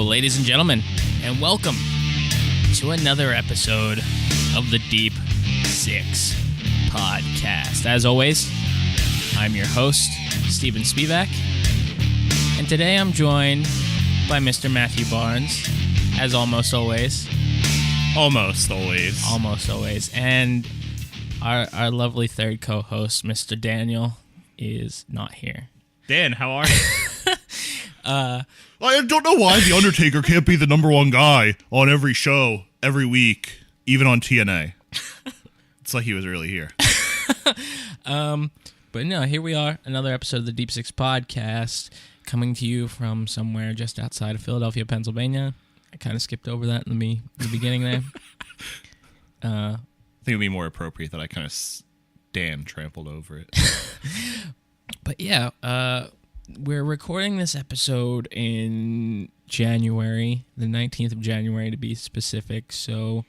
ladies and gentlemen, and welcome to another episode of the Deep Six Podcast. As always, I'm your host, Steven Spivak, and today I'm joined by Mr. Matthew Barnes, as almost always. Almost always. And our lovely third co-host, Mr. Daniel, is not here. Dan, how are you? I don't know why The Undertaker can't be the number one guy on every show, every week, even on TNA. It's like he was really here. But no, here we are, another episode of the Deep Six Podcast, coming to you from somewhere just outside of Philadelphia, Pennsylvania. I kind of skipped over that in the beginning there. I think it would be more appropriate that I kind of Dan trampled over it. But yeah, we're recording this episode in January, the 19th of January to be specific, so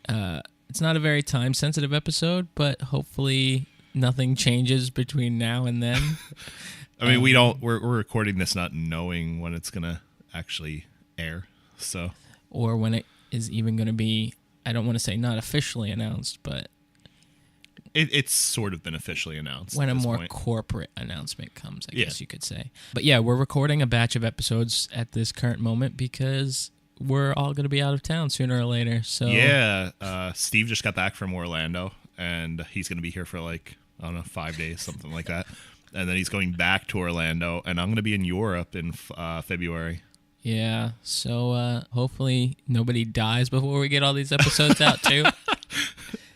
it's not a very time-sensitive episode, but hopefully nothing changes between now and then. I mean, we're recording this not knowing when it's going to actually air, so. Or when it is even going to be, I don't want to say not officially announced, but it's sort of been officially announced. When a more corporate announcement comes, I guess you could say. But yeah, we're recording a batch of episodes at this current moment because we're all going to be out of town sooner or later. So yeah, Steve just got back from Orlando, and he's going to be here for 5 days, something like that. And then he's going back to Orlando, and I'm going to be in Europe in February. Yeah, so hopefully nobody dies before we get all these episodes out too.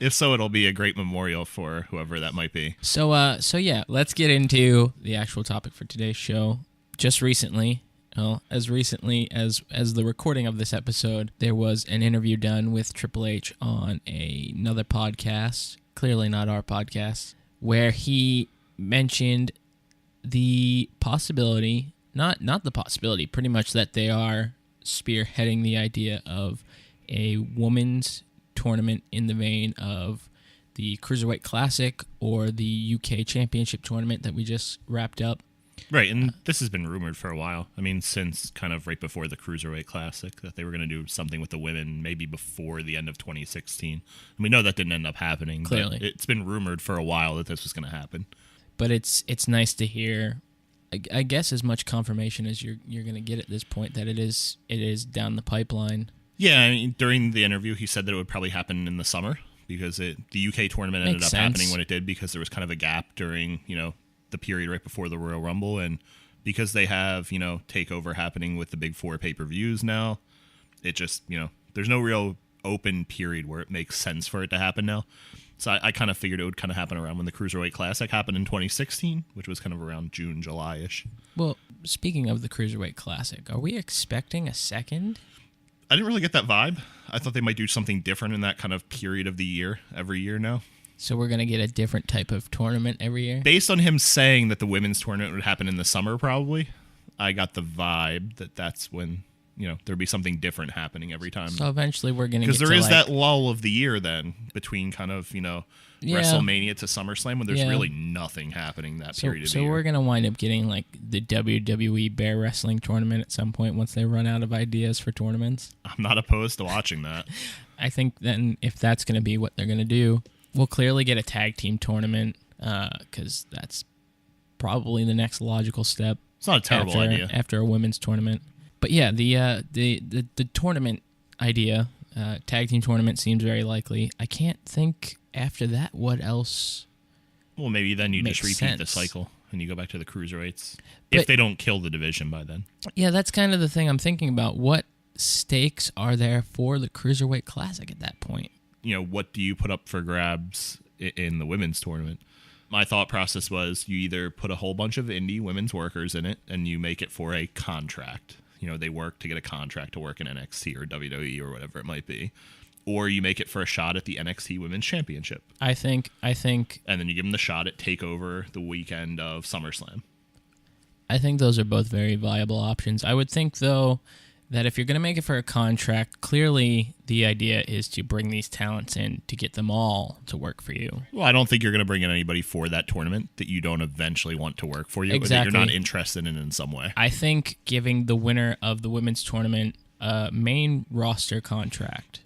If so, it'll be a great memorial for whoever that might be. So yeah, let's get into the actual topic for today's show. Just recently, as recently as the recording of this episode, there was an interview done with Triple H on another podcast, clearly not our podcast, where he mentioned the possibility, not the possibility, pretty much that they are spearheading the idea of a women's tournament in the vein of the Cruiserweight Classic or the U.K. Championship tournament that we just wrapped up. Right, and this has been rumored for a while. I mean, since kind of right before the Cruiserweight Classic, that they were going to do something with the women maybe before the end of 2016. And we know that didn't end up happening. Clearly. It's been rumored for a while that this was going to happen. But it's nice to hear, I guess, as much confirmation as you're going to get at this point that it is down the pipeline. Yeah, I mean, during the interview, he said that it would probably happen in the summer because the UK tournament ended up happening when it did because there was kind of a gap during, the period right before the Royal Rumble. And because they have, TakeOver happening with the big four pay-per-views now, it just, there's no real open period where it makes sense for it to happen now. So I kind of figured it would kind of happen around when the Cruiserweight Classic happened in 2016, which was kind of around June, July-ish. Well, speaking of the Cruiserweight Classic, are we expecting a second? I didn't really get that vibe. I thought they might do something different in that kind of period of the year, every year now. So we're going to get a different type of tournament every year? Based on him saying that the women's tournament would happen in the summer, probably, I got the vibe that that's when, there'd be something different happening every time. So eventually we're going to get because there is that lull of the year then between kind of, WrestleMania to SummerSlam when there's really nothing happening that period of the year. So we're going to wind up getting the WWE Bear Wrestling Tournament at some point once they run out of ideas for tournaments. I'm not opposed to watching that. I think then if that's going to be what they're going to do, we'll clearly get a tag team tournament because that's probably the next logical step. It's not a terrible idea. After a women's tournament. But yeah, the tournament idea, tag team tournament seems very likely. I can't think after that what else. Well, maybe then you just repeat the cycle and you go back to the cruiserweights if they don't kill the division by then. Yeah, that's kind of the thing I'm thinking about. What stakes are there for the Cruiserweight Classic at that point? What do you put up for grabs in the women's tournament? My thought process was you either put a whole bunch of indie women's workers in it and you make it for a contract. They work to get a contract to work in NXT or WWE or whatever it might be. Or you make it for a shot at the NXT Women's Championship. I think. And then you give them the shot at TakeOver the weekend of SummerSlam. I think those are both very viable options. I would think, though, that if you're going to make it for a contract, clearly the idea is to bring these talents in to get them all to work for you. Well, I don't think you're going to bring in anybody for that tournament that you don't eventually want to work for you, or that you're not interested in some way. I think giving the winner of the women's tournament a main roster contract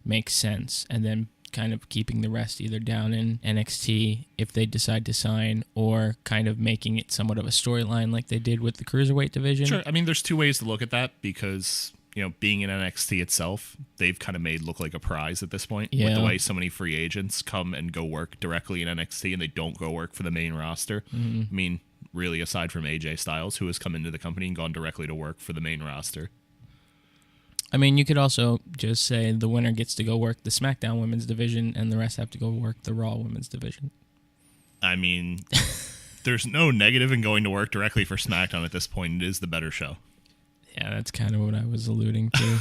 makes sense, and then kind of keeping the rest either down in NXT if they decide to sign, or kind of making it somewhat of a storyline like they did with the Cruiserweight division. Sure. I mean, there's two ways to look at that, because, you know, being in NXT itself, they've kind of made look like a prize at this point. Yeah. With the way so many free agents come and go work directly in NXT and they don't go work for the main roster. Mm-hmm. I mean, really, aside from AJ Styles, who has come into the company and gone directly to work for the main roster. I mean, you could also just say the winner gets to go work the SmackDown women's division and the rest have to go work the Raw women's division. I mean, there's no negative in going to work directly for SmackDown at this point. It is the better show. Yeah, that's kind of what I was alluding to.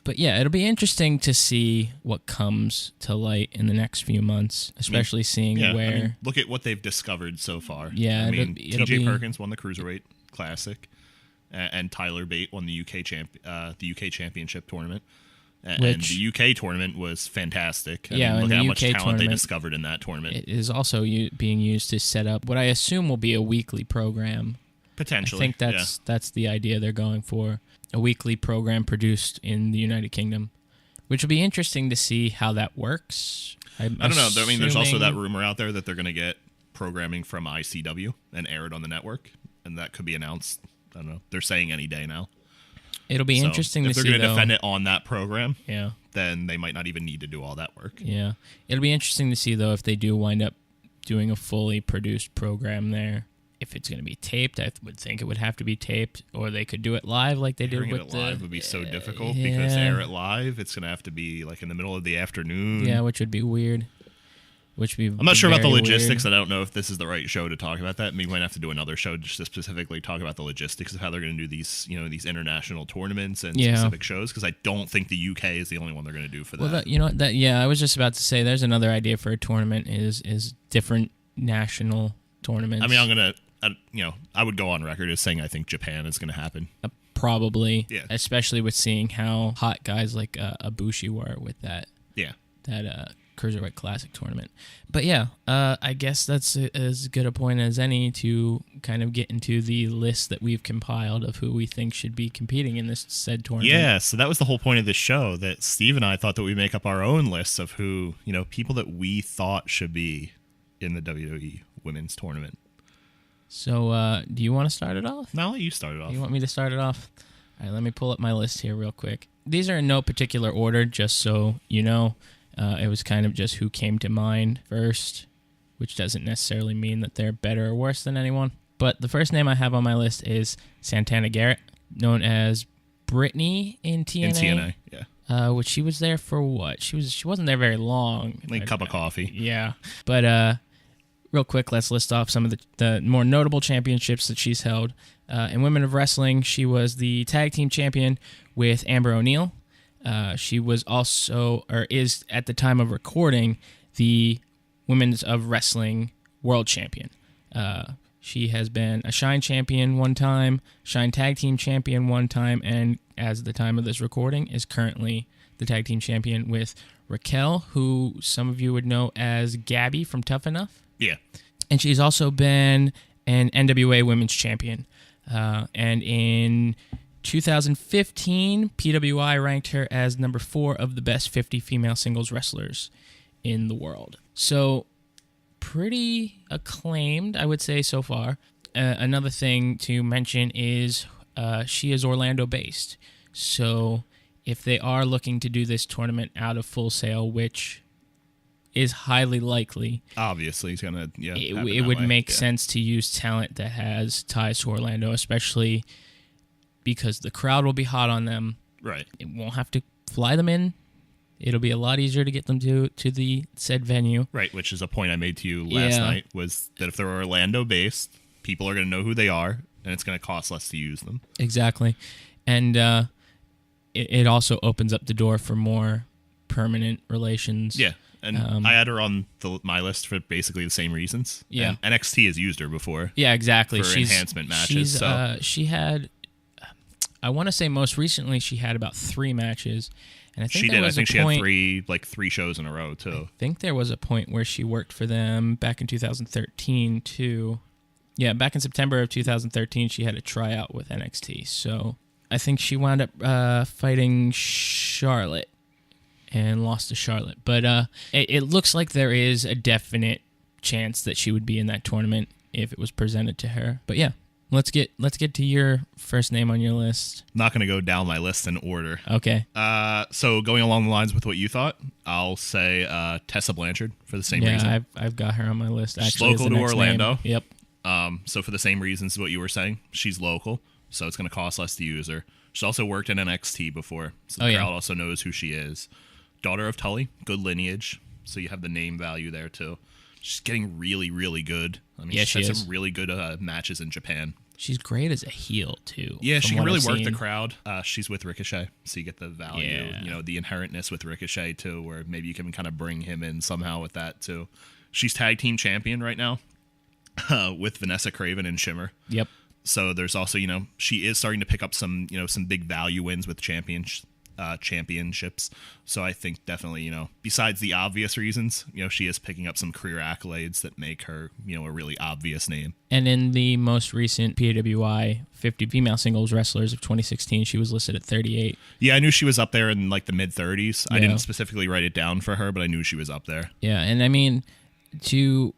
But yeah, it'll be interesting to see what comes to light in the next few months, especially seeing where... I mean, look at what they've discovered so far. Yeah, I mean, TJ Perkins won the Cruiserweight Classic. And Tyler Bate won the UK Championship tournament. And the UK tournament was fantastic. Look at how much talent they discovered in that tournament. It is also being used to set up what I assume will be a weekly program. Potentially. I think that's the idea they're going for. A weekly program produced in the United Kingdom, which will be interesting to see how that works. I don't know. I mean, there's also that rumor out there that they're going to get programming from ICW and air it on the network, and that could be announced. I don't know. They're saying any day now. It'll be interesting to see, if they're going to defend it on that program, yeah, then they might not even need to do all that work. Yeah. It'll be interesting to see, though, if they do wind up doing a fully produced program there. If it's going to be taped, I would think it would have to be taped, or they could do it live like they did with it live would be so difficult, because to air it live, it's going to have to be like in the middle of the afternoon. Yeah, which would be weird. I'm not sure about the logistics. Weird. I don't know if this is the right show to talk about that. We might have to do another show just to specifically talk about the logistics of how they're going to do these, these international tournaments and specific shows. Because I don't think the UK is the only one they're going to do for that. Well, I was just about to say, there's another idea for a tournament is different national tournaments. I mean, I would go on record as saying I think Japan is going to happen. Probably, yeah. Especially with seeing how hot guys like Ibushi were with that. Yeah. That Cruiserweight Classic tournament. But yeah, I guess that's as good a point as any to kind of get into the list that we've compiled of who we think should be competing in this said tournament. Yeah, so that was the whole point of this show, that Steve and I thought that we'd make up our own lists of who, people that we thought should be in the WWE Women's Tournament. So, do you want to start it off? No, you start it off. You want me to start it off? All right, let me pull up my list here real quick. These are in no particular order, just so you know. It was kind of just who came to mind first, which doesn't necessarily mean that they're better or worse than anyone. But the first name I have on my list is Santana Garrett, known as Brittany in TNA. In TNA, yeah. Which she was there for what? She wasn't there very long. Like a cup of coffee. Yeah. But real quick, let's list off some of the more notable championships that she's held. In Women of Wrestling, she was the tag team champion with Amber O'Neal. She was also, or is at the time of recording, the Women's of Wrestling World Champion. She has been a Shine Champion one time, Shine Tag Team Champion one time, and as the time of this recording, is currently the Tag Team Champion with Raquel, who some of you would know as Gabby from Tough Enough. Yeah. And she's also been an NWA Women's Champion. And in 2015, PWI ranked her as number 4 of the best 50 female singles wrestlers in the world. So, pretty acclaimed, I would say, so far. Another thing to mention is she is Orlando-based. So, if they are looking to do this tournament out of Full Sail, which is highly likely, obviously he's gonna, it would make sense to use talent that has ties to Orlando, especially because the crowd will be hot on them. Right. It won't have to fly them in. It'll be a lot easier to get them to the said venue. Right, which is a point I made to you last night, was that if they're Orlando-based, people are going to know who they are, and it's going to cost less to use them. Exactly. And it also opens up the door for more permanent relations. Yeah, and I had her on my list for basically the same reasons. Yeah. And NXT has used her before. Yeah, exactly. For enhancement matches. She had... I want to say most recently she had about 3 matches. And I think she did. I think she had 3 shows in a row, too. I think there was a point where she worked for them back in 2013, too. Yeah, back in September of 2013, she had a tryout with NXT. So I think she wound up fighting Charlotte and lost to Charlotte. But it looks like there is a definite chance that she would be in that tournament if it was presented to her. But yeah, let's get to your first name on your list. Not going to go down my list in order. Okay. So going along the lines with what you thought, I'll say Tessa Blanchard for the same reason. Yeah, I've got her on my list. Actually, she's local to Orlando. Name. Yep. So for the same reasons as what you were saying, she's local, so it's going to cost less to use her. She's also worked in NXT before, so the crowd also knows who she is. Daughter of Tully, good lineage, so you have the name value there too. She's getting really, really good. I mean, she's had some really good matches in Japan. She's great as a heel, too. Yeah, she can really work the crowd. She's with Ricochet, so you get the value, the inherentness with Ricochet, too, where maybe you can kind of bring him in somehow with that, too. She's tag team champion right now with Vanessa Craven and Shimmer. Yep. So there's also, she is starting to pick up some big value wins with championships. So I think definitely, besides the obvious reasons, she is picking up some career accolades that make her, a really obvious name. And in the most recent PWI 50 female singles wrestlers of 2016, she was listed at 38. Yeah, I knew she was up there in like the mid-30s. I didn't specifically write it down for her, but I knew she was up there. Yeah, and I mean, to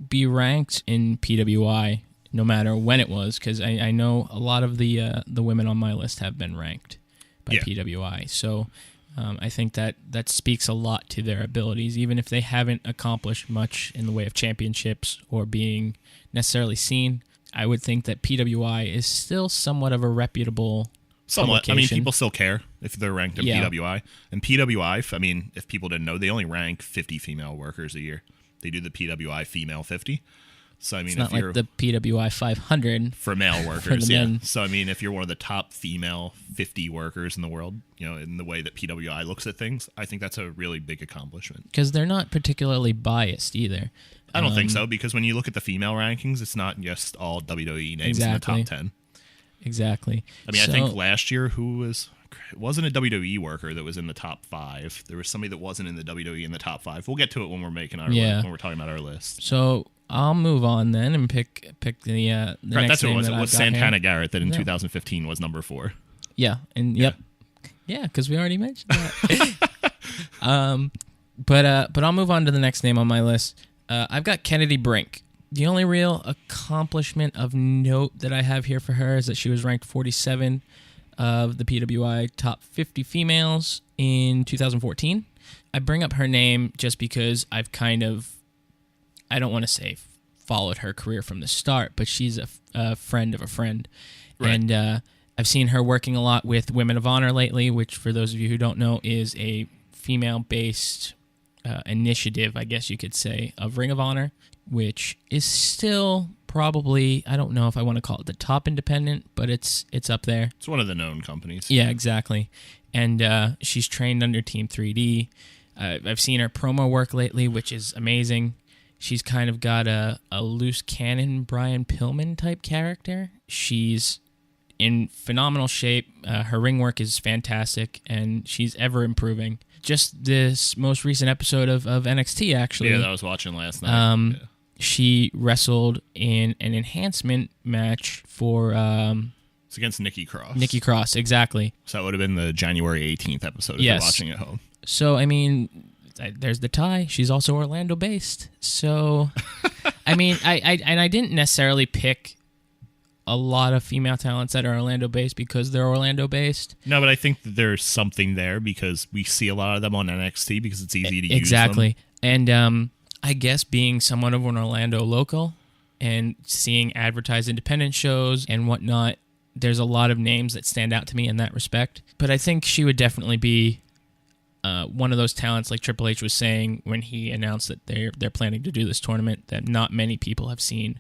be ranked in PWI, no matter when it was, because I know a lot of the women on my list have been ranked by PWI. So I think that speaks a lot to their abilities, even if they haven't accomplished much in the way of championships or being necessarily seen. I would think that PWI is still somewhat of a reputable Somewhat. I mean, people still care if they're ranked in PWI. And PWI, I mean, if people didn't know, they only rank 50 female workers a year. They do the PWI female 50. So, I mean, it's not like the PWI 500 for male workers, for the men. So, I mean, if you're one of the top female 50 workers in the world, in the way that PWI looks at things, I think that's a really big accomplishment. Because they're not particularly biased either. I don't think so, because when you look at the female rankings, it's not just all WWE names in the top 10. Exactly. I mean, I think last year, it wasn't a WWE worker that was in the top 5. There was somebody that wasn't in the WWE in the top 5. We'll get to it when we're making our when we're talking about our list. So I'll move on then and pick the next that's name what it was. It was Santana Garrett that in 2015 was number 4. Yeah, and because we already mentioned that. But I'll move on to the next name on my list. I've got Kennedy Brink. The only real accomplishment of note that I have here for her is that she was ranked 47 of the PWI top 50 females in 2014. I bring up her name just because I've kind of, I don't want to say followed her career from the start, but she's a friend of a friend. Right. And I've seen her working a lot with Women of Honor lately, which for those of you who don't know is a female-based initiative, I guess you could say, of Ring of Honor, which is still probably, I don't know if I want to call it the top independent, but it's up there. It's one of the known companies. Yeah, exactly. And she's trained under Team 3D. I've seen her promo work lately, which is amazing. She's kind of got a loose cannon Brian Pillman type character. She's in phenomenal shape. Her ring work is fantastic, and she's ever improving. Just this most recent episode of NXT, actually. Yeah, that I was watching last night. She wrestled in an enhancement match for... it's against Nikki Cross. Nikki Cross, exactly. So that would have been the January 18th episode if you're watching at home. So, I mean, there's the tie. She's also Orlando-based. So, I mean, I didn't necessarily pick a lot of female talents that are Orlando-based because they're Orlando-based. No, but I think that there's something there because we see a lot of them on NXT because it's easy to use them. Exactly. And I guess being somewhat of an Orlando local and seeing advertised independent shows and whatnot, there's a lot of names that stand out to me in that respect. But I think she would definitely be one of those talents, like Triple H was saying when he announced that they're planning to do this tournament, that not many people have seen,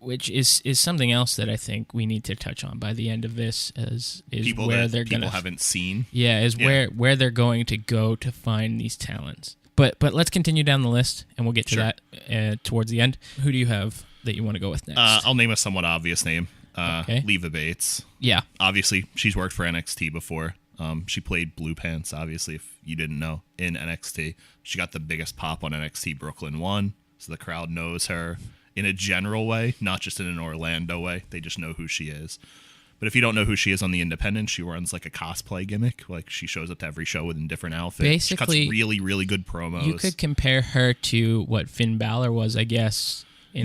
which is something else that I think we need to touch on by the end of this, is people where that people haven't seen. Yeah, where they're going to go to find these talents. But let's continue down the list, and we'll get to that towards the end. Who do you have that you want to go with next? I'll name a somewhat obvious name. Leva Bates. Yeah. Obviously, she's worked for NXT before. She played Blue Pants, obviously, if you didn't know, in NXT. She got the biggest pop on NXT Brooklyn 1, so the crowd knows her in a general way, not just in an Orlando way. They just know who she is. But if you don't know who she is on the independent, she runs like a cosplay gimmick. Like, she shows up to every show in different outfits. Basically, she cuts really, really good promos. You could compare her to what Finn Balor was, I guess. She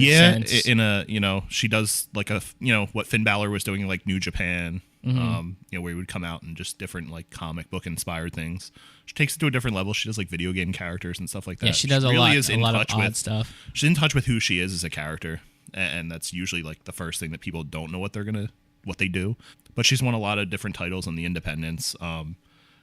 does like what Finn Balor was doing in like New Japan, where he would come out and just different like comic book inspired things. She takes it to a different level. She does like video game characters and stuff like that. Yeah, she does a lot of odd stuff. She's in touch with who she is as a character, and that's usually like the first thing that people don't know what they do. But she's won a lot of different titles on the independents.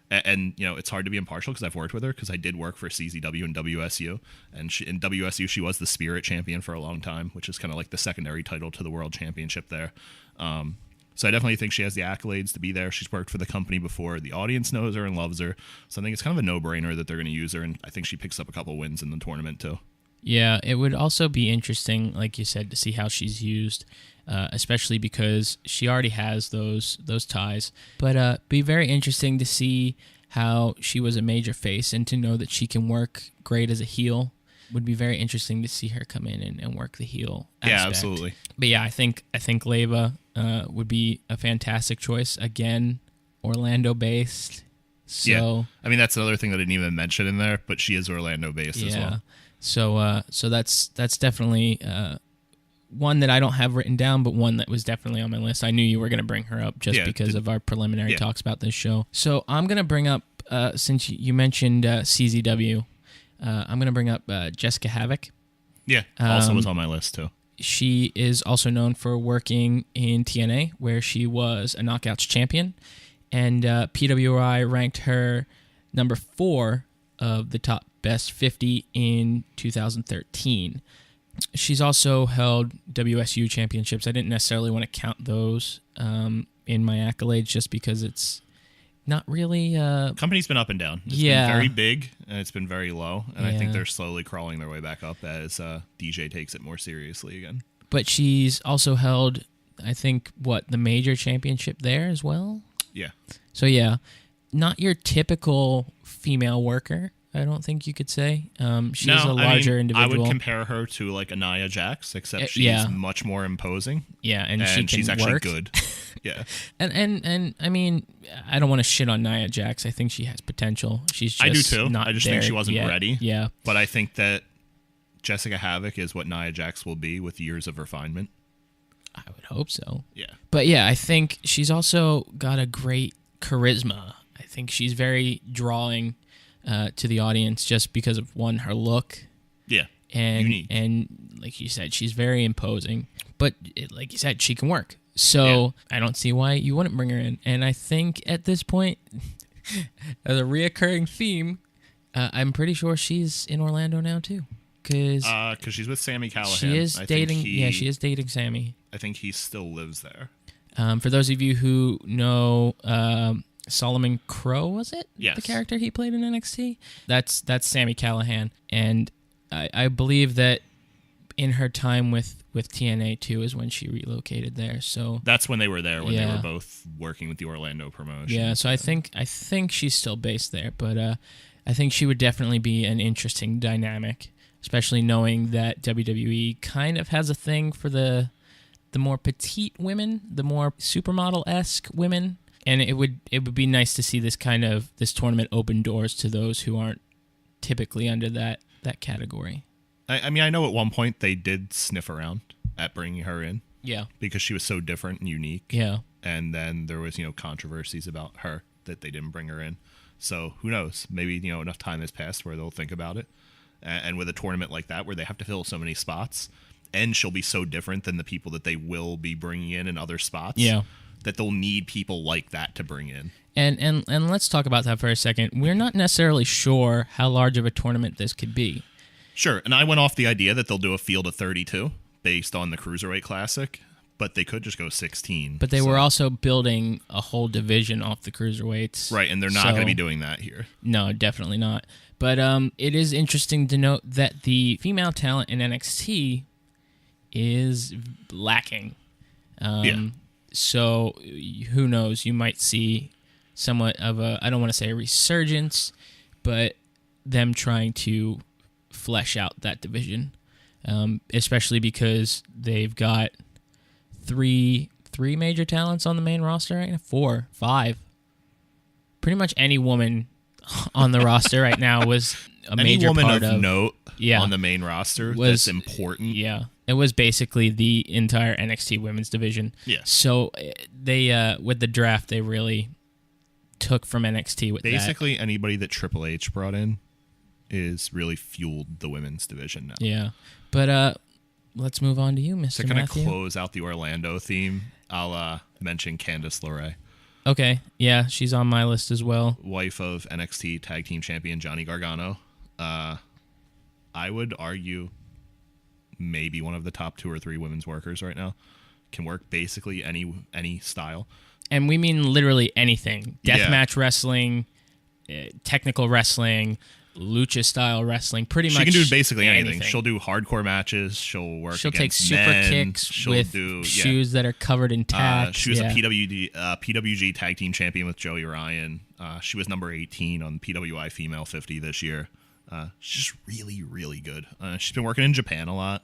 And it's hard to be impartial because I've worked with her because I did work for CZW and WSU, and in WSU she was the Spirit Champion for a long time, which is kind of like the secondary title to the World Championship there. So I definitely think she has the accolades to be there. She's worked for the company before. The audience knows her and loves her, so I think it's kind of a no-brainer that they're going to use her, and I think she picks up a couple wins in the tournament too. Yeah, it would also be interesting, like you said, to see how she's used, especially because she already has those ties. But be very interesting to see how she was a major face and to know that she can work great as a heel. Would be very interesting to see her come in and work the heel aspect. Yeah, absolutely. But yeah, I think Leva would be a fantastic choice. Again, Orlando-based. So, yeah. I mean, that's another thing that I didn't even mention in there, but she is Orlando-based as well. So that's definitely one that I don't have written down, but one that was definitely on my list. I knew you were going to bring her up just because of our preliminary talks about this show. So I'm going to bring up, since you mentioned CZW, I'm going to bring up Jessica Havoc. Yeah, also was on my list too. She is also known for working in TNA, where she was a Knockouts champion, and PWI ranked her number 4 of the top best 50 in 2013. She's also held WSU championships. I didn't necessarily want to count those in my accolades just because it's not really... Company's been up and down. It's been very big, and it's been very low, and I think they're slowly crawling their way back up as DJ takes it more seriously again. But she's also held, I think, the major championship there as well? Yeah. So, not your typical female worker, I don't think you could say. She's a larger individual. I would compare her to like a Nia Jax, except she's much more imposing. Yeah, and she's actually good. Yeah. And I mean, I don't want to shit on Nia Jax. I think she has potential. She's just I do too. Not I just there think she wasn't yet. ready. Yeah. But I think that Jessica Havoc is what Nia Jax will be with years of refinement. I would hope so. Yeah. But yeah, I think she's also got a great charisma. I think she's very drawing to the audience just because of, one, her look. Yeah. And unique. And like you said, she's very imposing. But like you said, she can work. So I don't see why you wouldn't bring her in. And I think at this point, as a reoccurring theme, I'm pretty sure she's in Orlando now too. Because she's with Sami Callihan. She is dating. She is dating Sami. I think he still lives there. For those of you who know Solomon Crow, was it? Yes. The character he played in NXT? That's Sami Callihan. And I believe that in her time with TNA too is when she relocated there. So that's when they were there, when they were both working with the Orlando promotion. Yeah, so I think she's still based there, but I think she would definitely be an interesting dynamic, especially knowing that WWE kind of has a thing for the more petite women, the more supermodel-esque women. And it would be nice to see this tournament open doors to those who aren't typically under that category. I mean, I know at one point they did sniff around at bringing her in. Yeah. Because she was so different and unique. Yeah. And then there was, controversies about her that they didn't bring her in. So who knows? Maybe, enough time has passed where they'll think about it. And with a tournament like that where they have to fill so many spots, and she'll be so different than the people that they will be bringing in other spots. Yeah. That they'll need people like that to bring in. And let's talk about that for a second. We're not necessarily sure how large of a tournament this could be. Sure, and I went off the idea that they'll do a field of 32 based on the Cruiserweight Classic, but they could just go 16. But they were also building a whole division off the Cruiserweights. Right, and they're not going to be doing that here. No, definitely not. But it is interesting to note that the female talent in NXT is lacking. So who knows? You might see somewhat of a, I don't want to say a resurgence, but them trying to flesh out that division, especially because they've got three major talents on the main roster right now. 4, 5. Pretty much any woman on the roster right now was a major part of. Any woman of note on the main roster that's important. Yeah. It was basically the entire NXT women's division. Yeah. So they, with the draft, they really took from NXT with basically anybody that Triple H brought in is really fueled the women's division now. Yeah. But let's move on to you, Mr. To kind of Matthew. close out the Orlando theme, I'll mention Candice Lerae. Okay. Yeah, she's on my list as well. Wife of NXT Tag Team Champion Johnny Gargano. I would argue maybe one of the top 2 or 3 women's workers right now. Can work basically any style. And we mean literally anything. Deathmatch wrestling, technical wrestling, lucha style wrestling, pretty much. She can do basically anything. She'll do hardcore matches. She'll work. She'll take super men. kicks with shoes that are covered in tats. She was a PWG Tag Team Champion with Joey Ryan. She was number 18 on PWI Female 50 this year. She's just really, really good. She's been working in Japan a lot.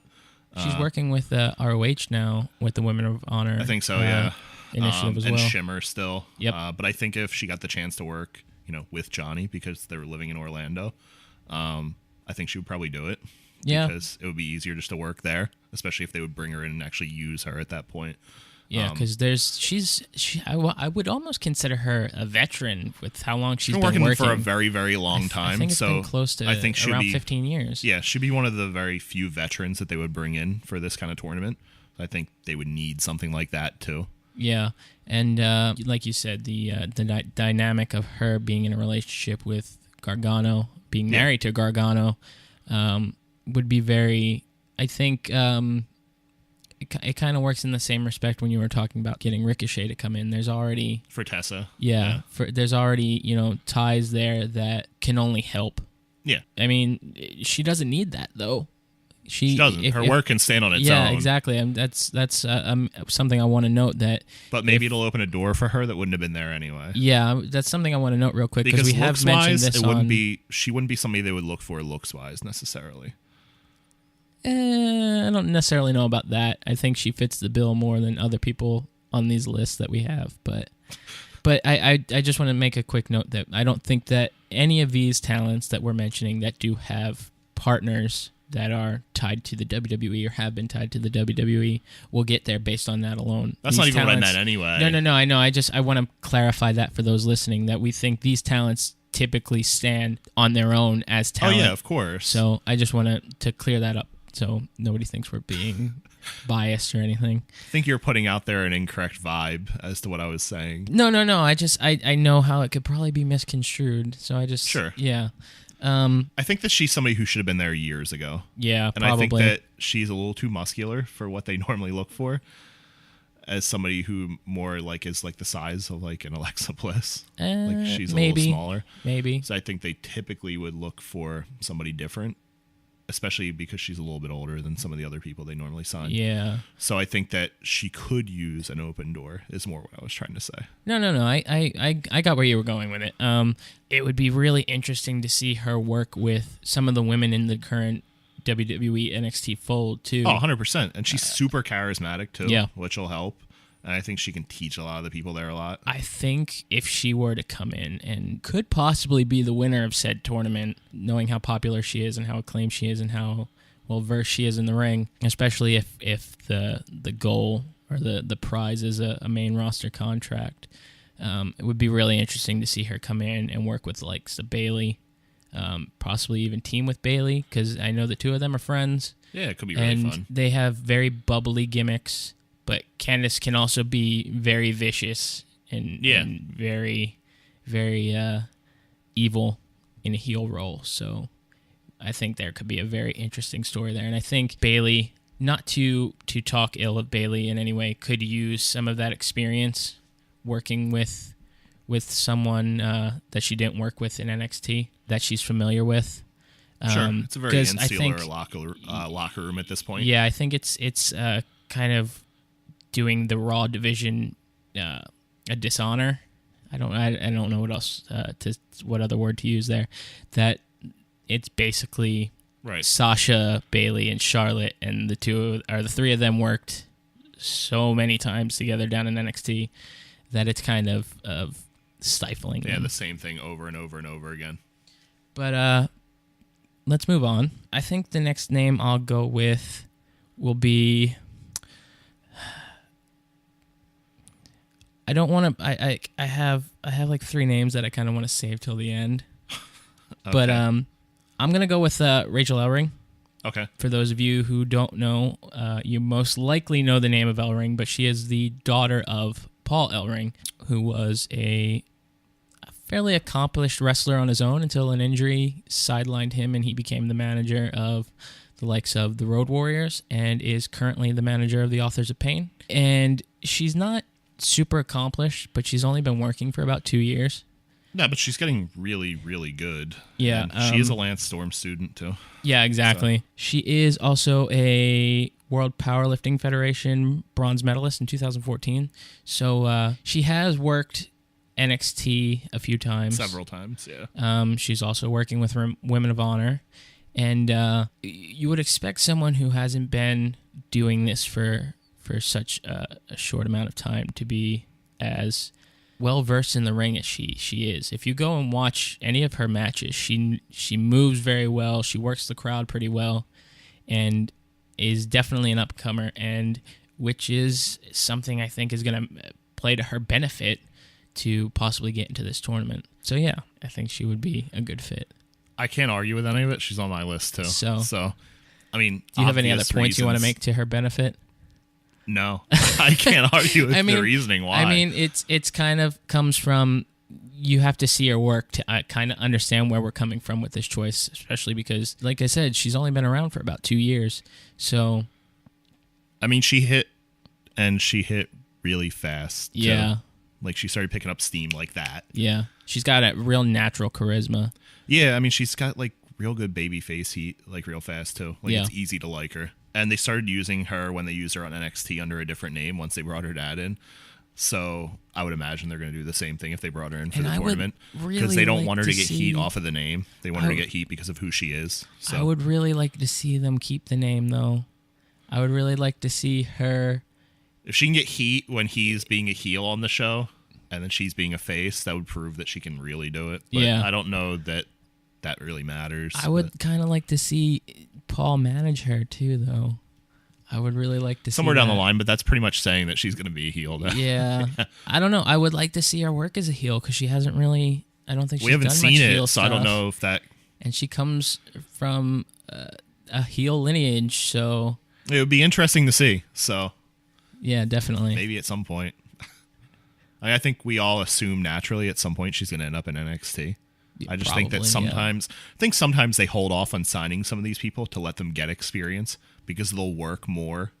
She's working with ROH now with the Women of Honor. I think so. Yeah. Initiative as well. And Shimmer still. Yep. But I think if she got the chance to work, with Johnny, because they're living in Orlando, I think she would probably do it. Yeah. Because it would be easier just to work there, especially if they would bring her in and actually use her at that point. Yeah, because I would almost consider her a veteran with how long she's been working for a very, very long time. I think it's been close to around 15 years. Yeah, she'd be one of the very few veterans that they would bring in for this kind of tournament. I think they would need something like that too. Yeah, and like you said, the dynamic of her being in a relationship with Gargano, being married to Gargano, would be very. I think it kind of works in the same respect when you were talking about getting Ricochet to come in. There's already for Tessa. Yeah. There's already ties there that can only help. Yeah. I mean, she doesn't need that though. She doesn't. Her work can stand on its own. Yeah, exactly. That's something I want to note that. But maybe it'll open a door for her that wouldn't have been there anyway. Yeah, that's something I want to note real quick because we have mentioned this. She wouldn't be somebody they would look for looks wise necessarily. I don't necessarily know about that. I think she fits the bill more than other people on these lists that we have. But I just want to make a quick note that I don't think that any of these talents that we're mentioning that do have partners that are tied to the WWE or have been tied to the WWE will get there based on that alone. That's not even what I meant anyway. No, I know. I want to clarify that for those listening, that we think these talents typically stand on their own as talent. Oh, yeah, of course. So I just want to clear that up so nobody thinks we're being biased or anything. I think you're putting out there an incorrect vibe as to what I was saying. No. I know how it could probably be misconstrued. So I just... Sure. Yeah. I think that she's somebody who should have been there years ago. Yeah, and probably. I think that she's a little too muscular for what they normally look for, as somebody who more is the size of an Alexa Bliss. She's a little smaller. Maybe. So I think they typically would look for somebody different, especially because she's a little bit older than some of the other people they normally sign. Yeah. So I think that she could use an open door is more what I was trying to say. No. I got where you were going with it. It would be really interesting to see her work with some of the women in the current WWE NXT fold too. Oh, 100%. And she's super charismatic too, yeah, which will help. And I think she can teach a lot of the people there a lot. I think if she were to come in and could possibly be the winner of said tournament, knowing how popular she is and how acclaimed she is and how well-versed she is in the ring, especially if the goal or the prize is a main roster contract, it would be really interesting to see her come in and work with Bayley, possibly even team with Bayley, because I know the two of them are friends. Yeah, it could be really fun. They have very bubbly gimmicks. But Candice can also be very vicious and very, very evil in a heel role. So I think there could be a very interesting story there. And I think Bayley, not to talk ill of Bayley in any way, could use some of that experience working with someone that she didn't work with in NXT that she's familiar with. Sure, it's a very insular locker room at this point. Yeah, I think it's kind of doing the Raw division a dishonor. I don't know what else what other word to use there. That it's basically right. Sasha, Bayley, and Charlotte, and the three of them worked so many times together down in NXT that it's kind of stifling. Yeah, them. The same thing over and over and over again. But let's move on. I think the next name I'll go with will be. I don't want to. I have like three names that I kind of want to save till the end. Okay. But I'm gonna go with Rachel Ellering. Okay. For those of you who don't know, you most likely know the name of Ellering, but she is the daughter of Paul Ellering, who was a fairly accomplished wrestler on his own until an injury sidelined him, and he became the manager of the likes of the Road Warriors and is currently the manager of the Authors of Pain. And she's not super accomplished, but she's only been working for about 2 years. No, but she's getting really, really good. Yeah. And she is a Lance Storm student, too. Yeah, exactly. So. She is also a World Powerlifting Federation bronze medalist in 2014. So she has worked NXT a few times. Several times, yeah. She's also working with Women of Honor. And you would expect someone who hasn't been doing this for such a short amount of time to be as well-versed in the ring as she is. If you go and watch any of her matches, she moves very well, she works the crowd pretty well, and is definitely an upcomer, and which is something I think is going to play to her benefit to possibly get into this tournament. So yeah, I think she would be a good fit. I can't argue with any of it. She's on my list too. So I mean, do you have any other points you want to make to her benefit? No, I can't argue with the reasoning why. I mean, it's kind of comes from, you have to see her work to kind of understand where we're coming from with this choice, especially because, like I said, she's only been around for about 2 years. So, I mean, she hit really fast. Yeah. Like, she started picking up steam like that. Yeah. She's got a real natural charisma. Yeah, I mean, she's got, like, real good baby face heat, like, real fast, too. Like, yeah. It's easy to like her. And they started using her when they used her on NXT under a different name once they brought her dad in. So I would imagine they're going to do the same thing if they brought her in for the tournament. Because they don't want her to get heat off of the name. They want her to get heat because of who she is. So. I would really like to see them keep the name, though. I would really like to see her. If she can get heat when he's being a heel on the show and then she's being a face, that would prove that she can really do it. But yeah. I don't know that really matters. I would kind of like to see Paul manage her too, though. I would really like to see somewhere down the line, but that's pretty much saying that she's going to be a heel now. Yeah. I don't know. I would like to see her work as a heel because she hasn't really. I don't think she's we haven't done seen much it, heel so stuff. I don't know if that. And she comes from a heel lineage, so it would be interesting to see. So yeah, definitely. Maybe at some point. I think we all assume naturally at some point she's going to end up in NXT. I just think that sometimes, I think sometimes they hold off on signing some of these people to let them get experience because they'll work more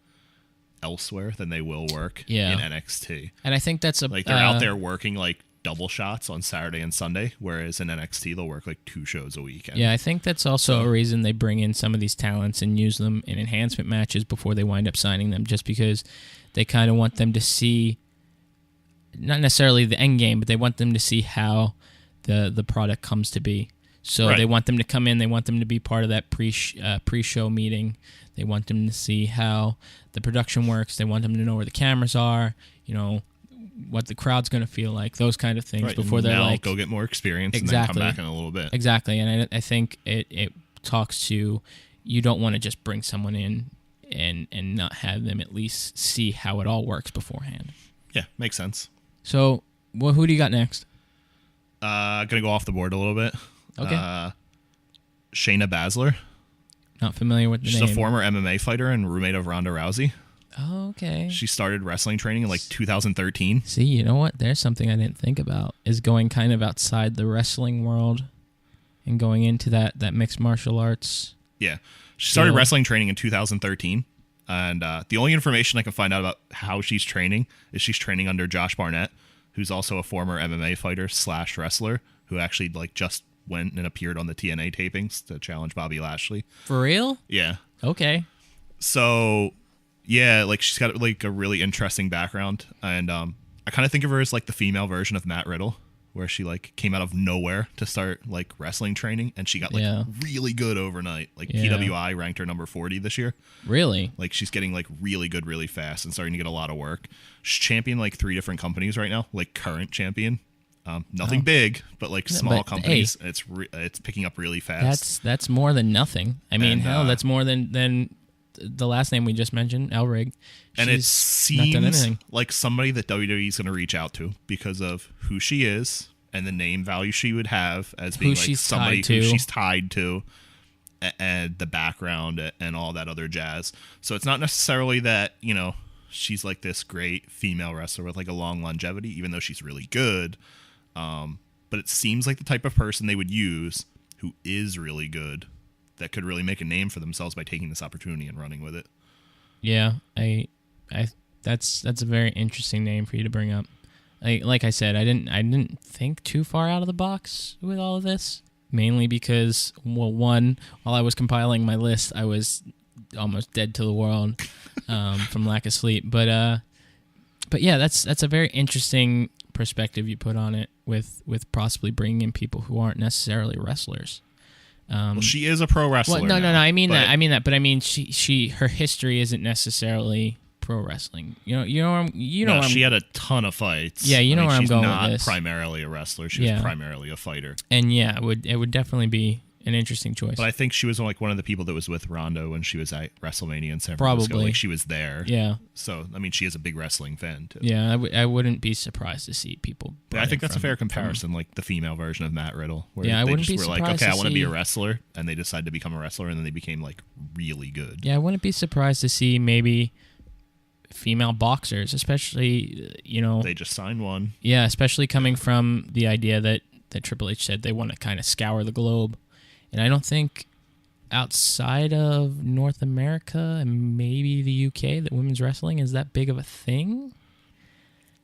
elsewhere than they will work in NXT. And I think that's like they're out there working like double shots on Saturday and Sunday, whereas in NXT they'll work like 2 shows a weekend. Yeah, I think that's also a reason they bring in some of these talents and use them in enhancement matches before they wind up signing them, just because they kind of want them to see, not necessarily the end game, but they want them to see how the product comes to be. So they want them to come in, they want them to be part of that pre-show meeting. They want them to see how the production works. They want them to know where the cameras are, you know, what the crowd's going to feel like, those kind of things before they're like, go get more experience and then come back in a little bit. Exactly. And I think it talks to, you don't want to just bring someone in and not have them at least see how it all works beforehand. Yeah, makes sense. So, who do you got next? Gonna go off the board a little bit. Okay. Shayna Baszler. Not familiar with the name. She's a former MMA fighter and roommate of Ronda Rousey. Oh, okay. She started wrestling training in like 2013. See, you know what? There's something I didn't think about, is going kind of outside the wrestling world and going into that mixed martial arts. Yeah. She started wrestling training in 2013. And the only information I can find out about how she's training is she's training under Josh Barnett, who's also a former MMA fighter / wrestler who actually like just went and appeared on the TNA tapings to challenge Bobby Lashley. For real? Yeah. Okay. So Yeah, like she's got like a really interesting background, and I kind of think of her as like the female version of Matt Riddle, where she like came out of nowhere to start like wrestling training, and she got like really good overnight. Like PWI ranked her number 40 this year. Really? Like she's getting like really good really fast and starting to get a lot of work. She's championed like 3 different companies right now, like current champion. Nothing big, but like small companies. Hey, it's picking up really fast. That's more than nothing. I mean, hell, that's more than the last name we just mentioned, Elrig. And it seems like somebody that WWE is going to reach out to because of who she is and the name value she would have as being like somebody who she's tied to, and the background and all that other jazz. So it's not necessarily that, you know, she's like this great female wrestler with like a long longevity, even though she's really good. But it seems like the type of person they would use who is really good, that could really make a name for themselves by taking this opportunity and running with it. Yeah, that's a very interesting name for you to bring up. Like I said, I didn't think too far out of the box with all of this, mainly because, well, one, while I was compiling my list, I was almost dead to the world from lack of sleep. But yeah, that's a very interesting perspective you put on it with possibly bringing in people who aren't necessarily wrestlers. Well, she is a pro wrestler. Well, no. I mean that. But I mean, her history isn't necessarily pro wrestling. She had a ton of fights. Yeah, where I'm going with this. She's not primarily a wrestler. She was primarily a fighter. And yeah, it would definitely be an interesting choice. But I think she was like one of the people that was with Ronda when she was at WrestleMania in San Francisco. Probably. Like she was there. Yeah. So, I mean, she is a big wrestling fan, too. Yeah, I wouldn't be surprised to see people. Yeah, I think that's a fair comparison, like the female version of Matt Riddle. Where I wouldn't they be just were surprised like, okay, I want to be a wrestler, and they decided to become a wrestler, and then they became like really good. Yeah, I wouldn't be surprised to see maybe female boxers, especially, They just signed one. Yeah, especially coming from the idea that Triple H said they want to kind of scour the globe. And I don't think outside of North America and maybe the U.K. that women's wrestling is that big of a thing.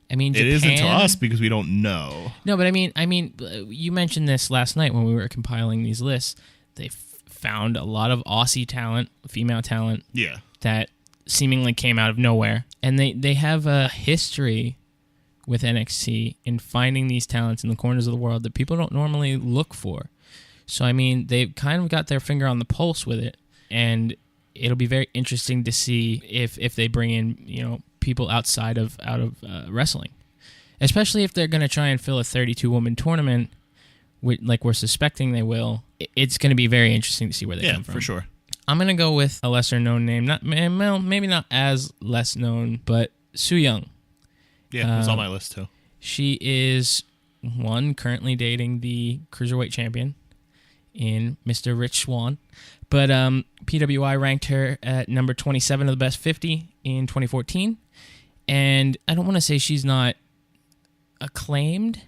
I mean, Japan, it isn't to us because we don't know. No, but I mean, you mentioned this last night when we were compiling these lists. They found a lot of Aussie talent, female talent, that seemingly came out of nowhere, and they have a history with NXT in finding these talents in the corners of the world that people don't normally look for. So, I mean, they've kind of got their finger on the pulse with it, and it'll be very interesting to see if they bring in, people outside of wrestling, especially if they're going to try and fill a 32-woman tournament, like we're suspecting they will. It's going to be very interesting to see where they come from. Yeah, for sure. I'm going to go with a lesser-known name, maybe not as less known, but Su Yung. Yeah, it was on my list, too. She is, currently dating the Cruiserweight champion in Mr. Rich Swann. But PWI ranked her at number 27 of the best 50 in 2014. And I don't want to say she's not acclaimed,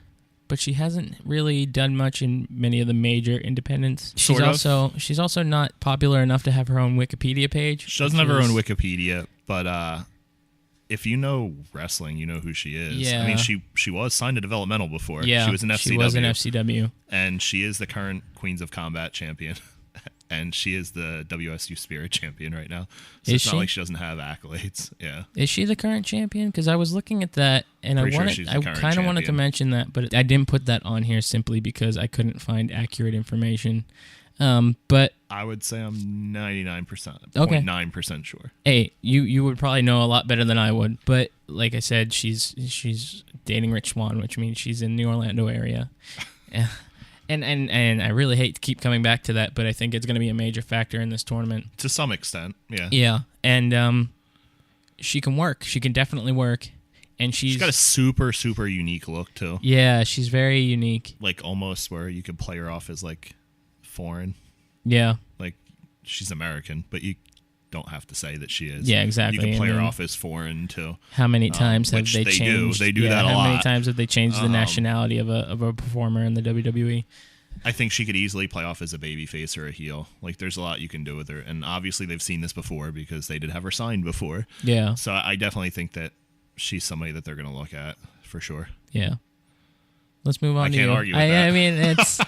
but she hasn't really done much in many of the major independents. She's also not popular enough to have her own Wikipedia page. She doesn't have her own Wikipedia, but if you know wrestling, you know who she is. Yeah. I mean, she was signed to developmental before. Yeah, she was an FCW. She was an FCW. And she is the current Queens of Combat champion. And she is the WSU Spirit champion right now. So it's not like she doesn't have accolades. Yeah. Is she the current champion? Because I was looking at that, and I kind of wanted to mention that, but I didn't put that on here simply because I couldn't find accurate information. But I would say I'm 99%, 0.9% sure. Hey, you would probably know a lot better than I would. But like I said, she's dating Rich Swann, which means she's in the Orlando area. And I really hate to keep coming back to that, but I think it's going to be a major factor in this tournament. To some extent, yeah. Yeah, and she can work. She can definitely work. And she's got a super, super unique look, too. Yeah, she's very unique. Like, almost where you could play her off as, like, foreign. Yeah. Like, she's American, but you don't have to say that she is. Yeah, exactly. You can play her off as foreign, too. How many times have they changed? They do that a lot. How many times have they changed the nationality of a performer in the WWE? I think she could easily play off as a babyface or a heel. Like, there's a lot you can do with her. And obviously they've seen this before because they did have her signed before. Yeah. So I definitely think that she's somebody that they're going to look at for sure. Yeah. Let's move on I to can't you. argue with that. I mean, it's.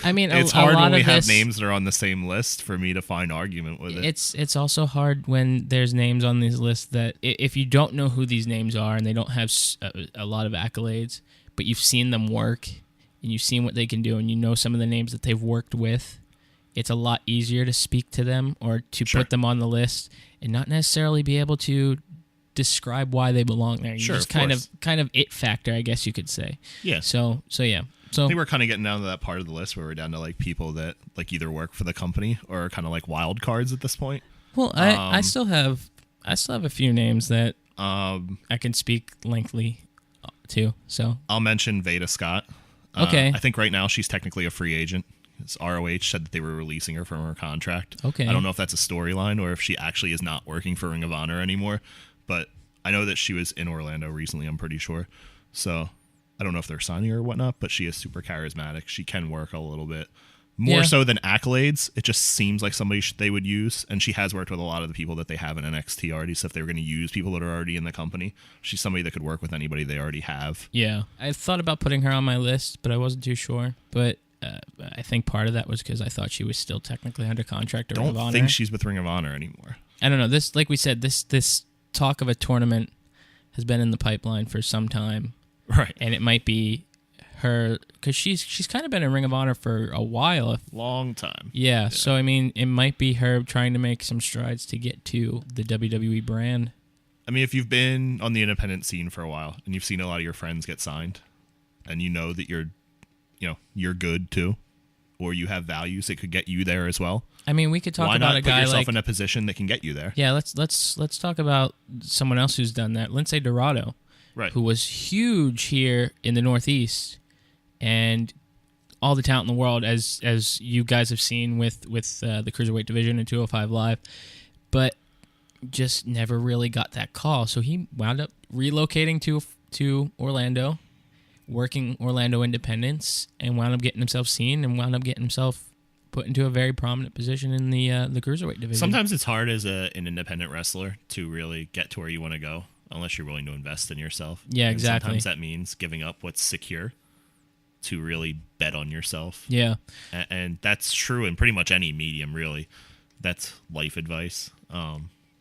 I mean, it's a hard lot when we of have this, names that are on the same list for me to find argument with it. It's also hard when there's names on these lists that if you don't know who these names are and they don't have a lot of accolades, but you've seen them work and you've seen what they can do and you know some of the names that they've worked with, it's a lot easier to speak to them or to put them on the list and not necessarily be able to describe why they belong there. You just kind of it factor, I guess you could say. Yeah. So yeah. So I think we're kind of getting down to that part of the list where we're down to like people that like either work for the company or are kind of like wild cards at this point. Well, I still have a few names that I can speak lengthily to. So I'll mention Veda Scott. Okay. I think right now she's technically a free agent. ROH said that they were releasing her from her contract. Okay. I don't know if that's a storyline or if she actually is not working for Ring of Honor anymore, but I know that she was in Orlando recently, I'm pretty sure. So I don't know if they're signing her or whatnot, but she is super charismatic. She can work a little bit. More so than accolades, it just seems like somebody they would use, and she has worked with a lot of the people that they have in NXT already, so if they were going to use people that are already in the company, she's somebody that could work with anybody they already have. Yeah. I thought about putting her on my list, but I wasn't too sure. But I think part of that was because I thought she was still technically under contract to Ring of Honor. I don't think she's with Ring of Honor anymore. I don't know. This, like we said, this talk of a tournament has been in the pipeline for some time. Right. And it might be her, because she's kind of been in Ring of Honor for a while. Long time. Yeah, so I mean, it might be her trying to make some strides to get to the WWE brand. I mean, if you've been on the independent scene for a while and you've seen a lot of your friends get signed and you know that you're good too, or you have values that could get you there as well. I mean, we could talk Why about not a put guy yourself like in a position that can get you there? Yeah, let's talk about someone else who's done that. Lindsay Dorado, right, who was huge here in the Northeast, and all the talent in the world, as you guys have seen with the Cruiserweight division and 205 Live, but just never really got that call. So he wound up relocating to Orlando, working Orlando Independence, and wound up getting himself seen and wound up getting himself put into a very prominent position in the Cruiserweight division. Sometimes it's hard as an independent wrestler to really get to where you want to go unless you're willing to invest in yourself. Yeah, and exactly. Sometimes that means giving up what's secure to really bet on yourself. Yeah. And that's true in pretty much any medium, really. That's life advice,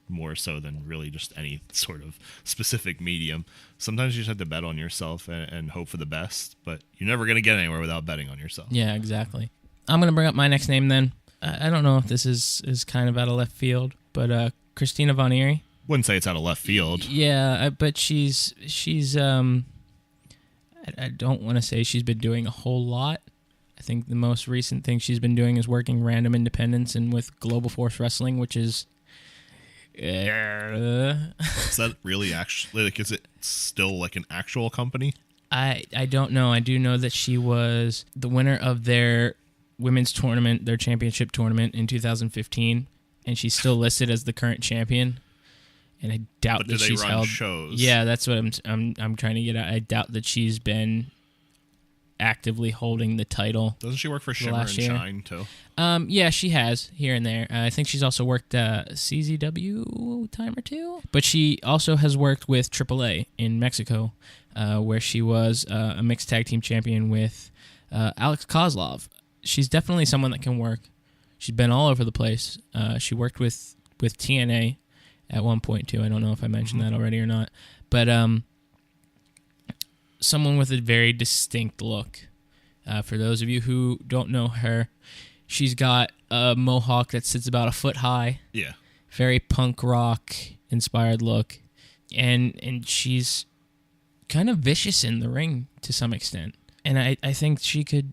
more so than really just any sort of specific medium. Sometimes you just have to bet on yourself and hope for the best, but you're never going to get anywhere without betting on yourself. Yeah, exactly. I'm going to bring up my next name then. I don't know if this is kind of out of left field, but Christina Von Eerie. Wouldn't say it's out of left field. Yeah, but she's I don't want to say she's been doing a whole lot. I think the most recent thing she's been doing is working Random Independence and with Global Force Wrestling, which is... Is that really actually... Like, is it still like an actual company? I don't know. I do know that she was the winner of their women's tournament, their championship tournament in 2015, and she's still listed as the current champion. And I doubt that she's held shows. Yeah, that's what I'm trying to get at. I doubt that she's been actively holding the title. Doesn't she work for Shimmer and Shine too? Yeah, she has here and there. I think she's also worked CZW time or two. But she also has worked with AAA in Mexico, where she was a mixed tag team champion with Alex Kozlov. She's definitely someone that can work. She's been all over the place. She worked with TNA at one point too. I don't know if I mentioned that already or not. But someone with a very distinct look. For those of you who don't know her, she's got a mohawk that sits about a foot high. Yeah. Very punk rock inspired look. And she's kind of vicious in the ring to some extent. And I think she could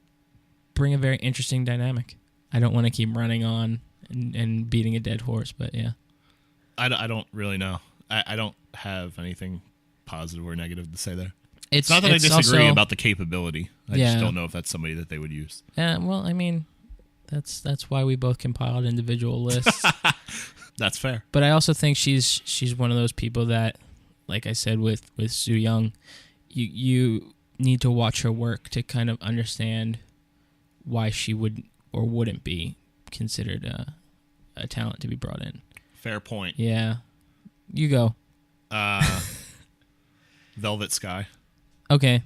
bring a very interesting dynamic. I don't want to keep running on and beating a dead horse, but yeah. I don't really know. I don't have anything positive or negative to say there. It's not that I disagree also, about the capability. I just don't know if that's somebody that they would use. Yeah, well, I mean, that's why we both compiled individual lists. That's fair. But I also think she's one of those people that, like I said with Su Yung, you need to watch her work to kind of understand why she would or wouldn't be considered a talent to be brought in. Fair point. Yeah. You go. Velvet Sky. Okay.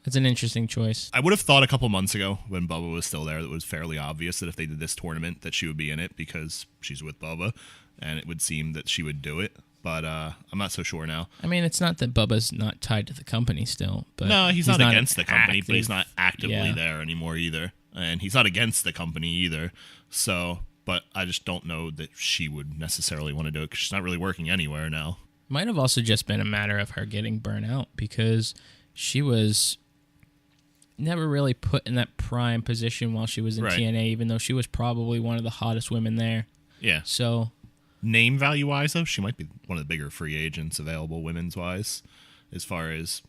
It's an interesting choice. I would have thought a couple months ago when Bubba was still there that it was fairly obvious that if they did this tournament that she would be in it because she's with Bubba, and it would seem that she would do it. But I'm not so sure now. I mean, it's not that Bubba's not tied to the company still. But no, he's not against the company, but he's not actively yeah. there anymore either. And he's not against the company either. So, but I just don't know that she would necessarily want to do it because she's not really working anywhere now. Might have also just been a matter of her getting burnt out because she was never really put in that prime position while she was in TNA, even though she was probably one of the hottest women there. Yeah. So, name value-wise, though, she might be one of the bigger free agents available women's-wise as far as,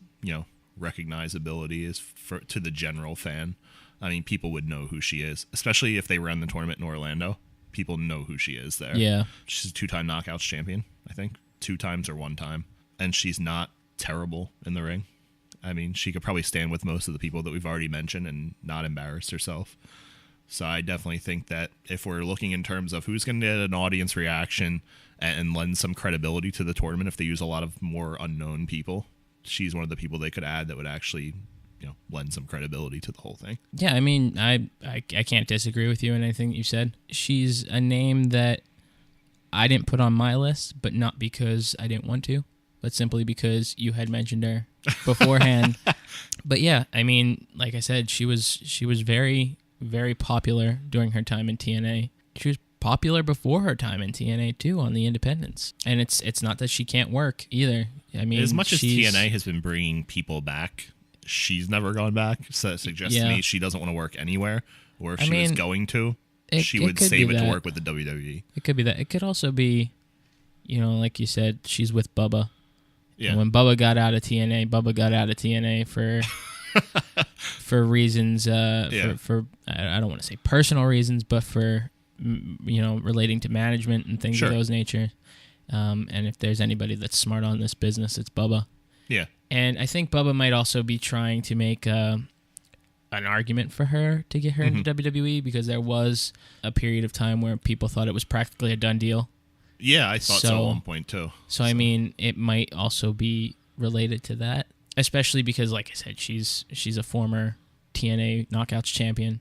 recognizability is to the general fan. I mean, people would know who she is, especially if they ran the tournament in Orlando. People know who she is there. Yeah. She's a 2-time Knockouts champion, I think. 2 times or 1 time. And she's not terrible in the ring. I mean, she could probably stand with most of the people that we've already mentioned and not embarrass herself. So I definitely think that if we're looking in terms of who's going to get an audience reaction and lend some credibility to the tournament, if they use a lot of more unknown people, she's one of the people they could add that would actually, lend some credibility to the whole thing. Yeah, I mean, I can't disagree with you in anything you said. She's a name that I didn't put on my list, but not because I didn't want to, but simply because you had mentioned her beforehand. But yeah, I mean, like I said, she was very, very popular during her time in TNA. She was popular before her time in TNA too on the independents. And it's not that she can't work either. I mean, as much as TNA has been bringing people back, she's never gone back. So that suggests to me she doesn't want to work anywhere, or if she was going to, she would save it to work with the WWE. It could be that. It could also be, like you said, she's with Bubba. Yeah. And when Bubba got out of TNA, for for reasons, for I don't want to say personal reasons, but for relating to management and things of those nature. And if there's anybody that's smart on this business, it's Bubba. Yeah. And I think Bubba might also be trying to make an argument for her to get her into WWE, because there was a period of time where people thought it was practically a done deal. Yeah, I thought so at one point too. So I mean, it might also be related to that, especially because, like I said, she's a former TNA Knockouts champion,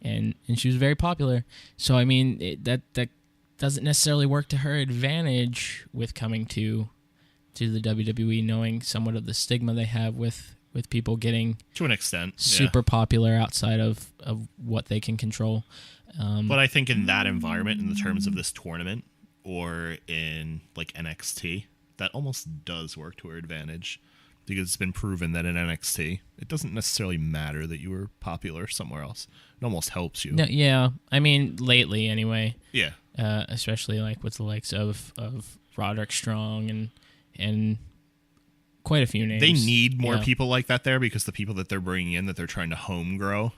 and she was very popular. So I mean, that doesn't necessarily work to her advantage with coming to the WWE, knowing somewhat of the stigma they have with people getting to an extent super popular outside of what they can control. But I think in that environment, in the terms of this tournament, or in like NXT, that almost does work to her advantage, because it's been proven that in NXT it doesn't necessarily matter that you were popular somewhere else. It almost helps you. No, yeah, I mean lately anyway. Yeah. Especially like with the likes of Roderick Strong and quite a few names. They need more people like that there, because the people that they're bringing in that they're trying to home grow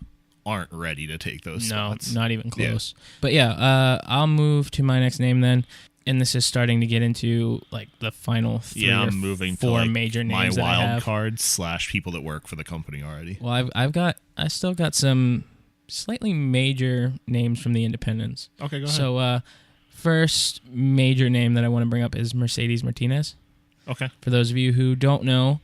aren't ready to take those spots. No, not even close. Yeah. But yeah, I'll move to my next name then. And this is starting to get into like the final 3 I'm moving 4 to like major names my that I have. wild cards / people that work for the company already. Well, I still got some slightly major names from the independents. Okay, go ahead. So first major name that I want to bring up is Mercedes Martinez. Okay. For those of you who don't know,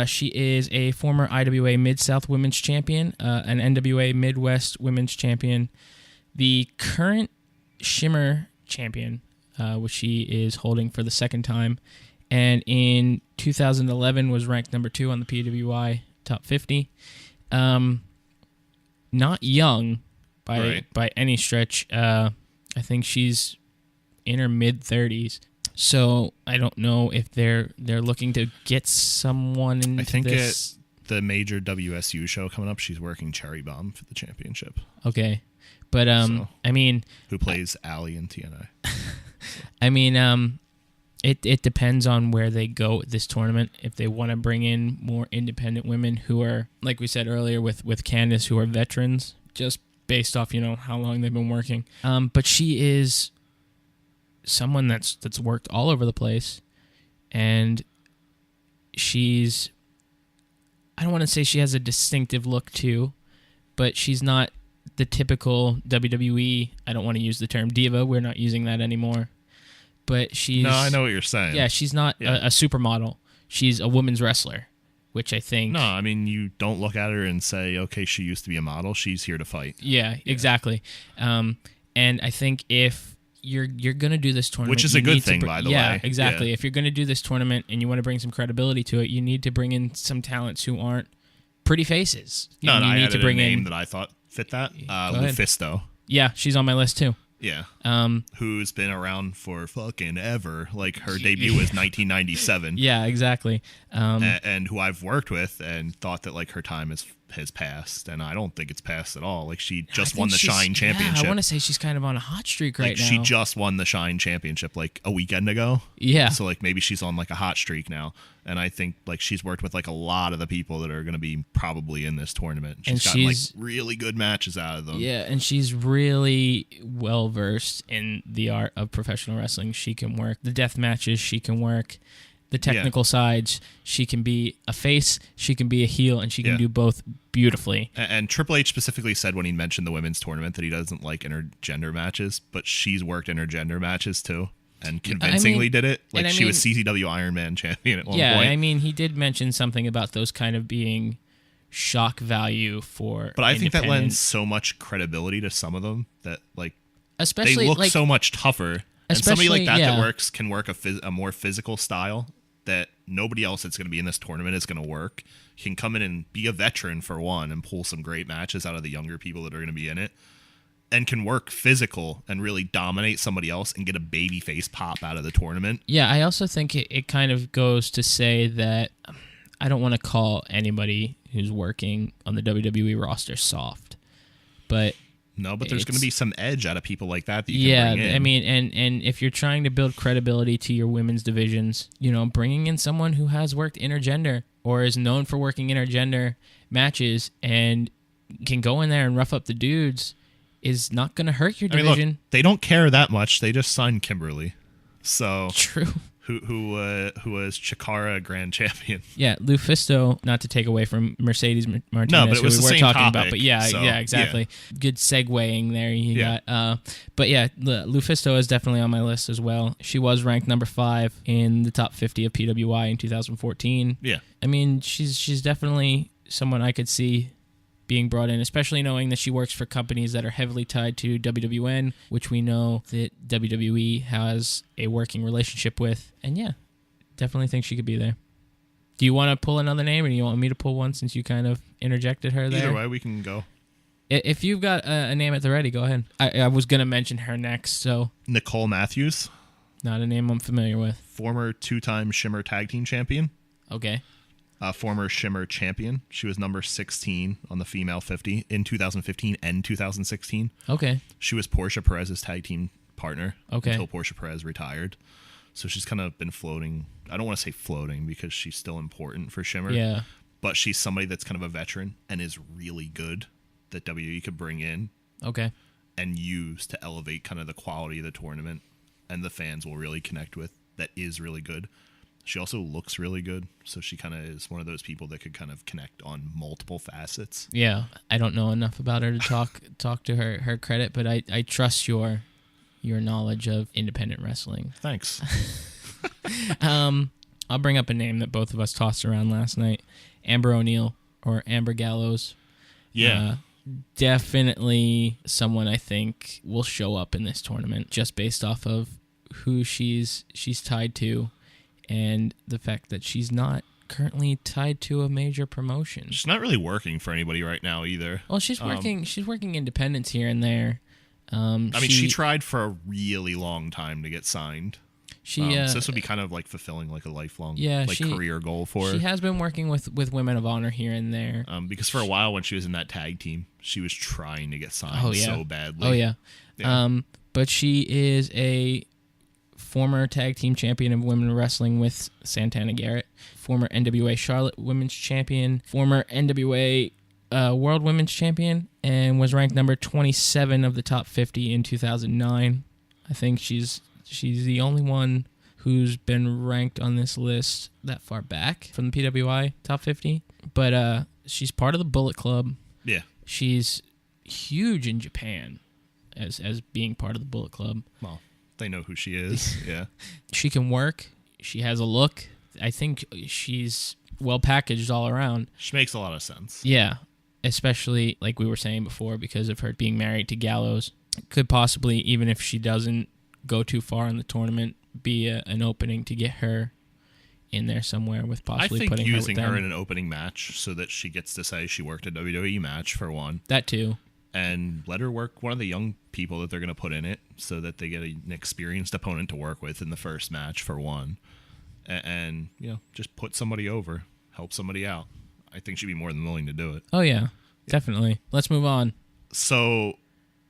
she is a former IWA Mid-South Women's Champion, an NWA Midwest Women's Champion, the current Shimmer Champion, which she is holding for the second time, and in 2011 was ranked number 2 on the PWI Top 50. Not young by any stretch. I think she's in her mid-30s. So I don't know if they're looking to get someone into this. I think at the major WSU show coming up, she's working Cherry Bomb for the championship. Okay. But I mean, who plays Allie in TNA? I mean, it depends on where they go with this tournament. If they want to bring in more independent women who are, like we said earlier with Candice, who are veterans, just based off how long they've been working. But she is someone that's worked all over the place, and she's, I don't want to say she has a distinctive look too, but she's not the typical WWE, I don't want to use the term diva, we're not using that anymore, but she's... No, I know what you're saying. Yeah, she's not a supermodel. She's a women's wrestler. which I think... No, I mean, you don't look at her and say, okay, she used to be a model. She's here to fight. Yeah, exactly. And I think if you're going to do this tournament... Which is a good thing, by the way. Yeah, exactly. Yeah. If you're going to do this tournament and you want to bring some credibility to it, you need to bring in some talents who aren't pretty faces. No, I added a name that I thought fit that. Lufisto. Yeah, she's on my list too. Yeah. Who's been around for fucking ever. Like, her debut was 1997. Yeah, exactly. And who I've worked with and thought that, like, her time has passed. And I don't think it's passed at all. Like, she just won the Shine Championship. I want to say she's kind of on a hot streak right now. She just won the Shine Championship, like, a weekend ago. Yeah. So, like, maybe she's on, like, a hot streak now. And I think, like, she's worked with, like, a lot of the people that are going to be probably in this tournament. She's gotten, like, really good matches out of them. Yeah, and she's really well-versed in the art of professional wrestling. She can work the death matches. She can work the technical sides. She can be a face. She can be a heel, and she can do both beautifully. And Triple H specifically said when he mentioned the women's tournament that he doesn't like intergender matches, but she's worked intergender matches, too. And convincingly did it. Like, she was CZW Iron Man champion at one point. Yeah, I mean, he did mention something about those kind of being shock value for But I think that lends so much credibility to some of them that, like, especially, they look like, so much tougher. And somebody like that that can work a more physical style that nobody else that's going to be in this tournament is going to work. He can come in and be a veteran, for one, and pull some great matches out of the younger people that are going to be in it. And can work physical and really dominate somebody else and get a baby face pop out of the tournament. Yeah, I also think it kind of goes to say that I don't want to call anybody who's working on the WWE roster soft, but... No, but there's going to be some edge out of people like that you can bring in. I mean, and if you're trying to build credibility to your women's divisions, you know, bringing in someone who has worked intergender or is known for working intergender matches and can go in there and rough up the dudes is not going to hurt your division. I mean, look, they don't care that much. They just signed Kimberly. So true. Who was Chikara Grand Champion? Yeah, Lufisto. Not to take away from Mercedes Martinez, no, but it was who the we were same talking topic, about. But yeah, exactly. Yeah. Good segueing there. You got. But yeah, Lufisto is definitely on my list as well. She was ranked number 5 in the top 50 of PWI in 2014. Yeah, I mean, she's definitely someone I could see being brought in, especially knowing that she works for companies that are heavily tied to WWN, which we know that WWE has a working relationship with. And yeah, definitely think she could be there. Do you want to pull another name, or do you want me to pull one since you kind of interjected her there? Either way, we can go. If you've got a name at the ready, go ahead. I was going to mention her next, so... Nicole Matthews. Not a name I'm familiar with. Former 2-time Shimmer Tag Team Champion. Okay. Former Shimmer champion. She was number 16 on the female 50 in 2015 and 2016. Okay. She was Portia Perez's tag team partner until Portia Perez retired. So she's kind of been floating. I don't want to say floating because she's still important for Shimmer. Yeah. But she's somebody that's kind of a veteran and is really good that WWE could bring in. Okay. And use to elevate kind of the quality of the tournament and the fans will really connect with. That is really good. She also looks really good, so she kind of is one of those people that could kind of connect on multiple facets. Yeah, I don't know enough about her to talk to her credit, but I trust your knowledge of independent wrestling. Thanks. I'll bring up a name that both of us tossed around last night, Amber O'Neal or Amber Gallows. Yeah. Definitely someone I think will show up in this tournament just based off of who she's tied to. And the fact that she's not currently tied to a major promotion. She's not really working for anybody right now either. Well, she's working. She's working independents here and there. I mean, she tried for a really long time to get signed. So this would be kind of like fulfilling like a lifelong career goal for her. She has been working with Women of Honor here and there. Because for a while when she was in that tag team, she was trying to get signed so badly. Oh yeah. But she is a former tag team champion of women wrestling with Santana Garrett, former NWA Charlotte Women's Champion, former NWA World Women's Champion, and was ranked number 27 of the top 50 in 2009. I think she's the only one who's been ranked on this list that far back from the PWI top 50. But she's part of the Bullet Club. Yeah. She's huge in Japan as being part of the Bullet Club. Well, they know who she is. Yeah. She can work. She has a look. I think she's well packaged all around. Which makes a lot of sense. Yeah, especially like we were saying before, because of her being married to Gallows, could possibly, even if she doesn't go too far in the tournament, be an opening to get her in there somewhere with possibly putting her with them. I think using her in an opening match so that she gets to say she worked a WWE match for one. That too. And let her work one of the young people that they're going to put in it so that they get an experienced opponent to work with in the first match for one. And just put somebody over, help somebody out. I think she'd be more than willing to do it. Oh, yeah, definitely. Let's move on. So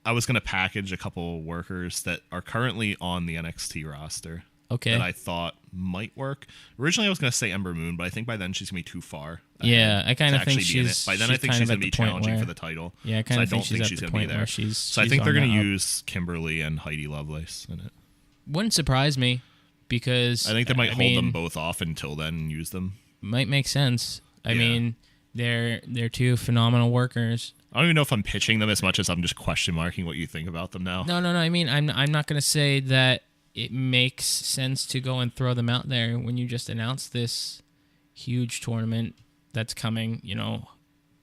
I was going to package a couple workers that are currently on the NXT roster. Okay. That I thought might work. Originally, I was going to say Ember Moon, but I think by then she's going to be too far. Yeah, I kind of think she's... By then, I think she's going to be challenging for the title. Yeah, I kind of think she's at the point where she's... So I think they're going to use Kimberly and Heidi Lovelace in it. Wouldn't surprise me, because... I think they might hold them both off until then and use them. Might make sense. I mean, they're two phenomenal workers. I don't even know if I'm pitching them as much as I'm just question marking what you think about them now. No. I mean, I'm not going to say that it makes sense to go and throw them out there when you just announced this huge tournament that's coming,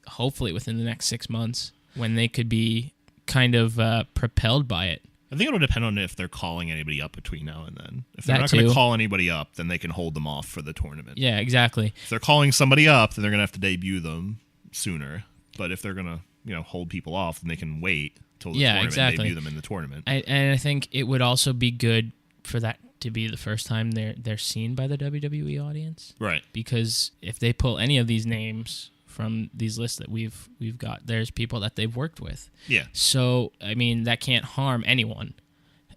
hopefully within the next 6 months, when they could be kind of propelled by it. I think it'll depend on if they're calling anybody up between now and then. If they're not going to call anybody up, then they can hold them off for the tournament. Yeah, exactly. If they're calling somebody up, then they're going to have to debut them sooner. But if they're going to, hold people off, then they can wait till the tournament and debut them in the tournament. And I think it would also be good for that to be the first time they're seen by the WWE audience. Right. Because if they pull any of these names from these lists that we've got, there's people that they've worked with. Yeah. So, I mean, that can't harm anyone.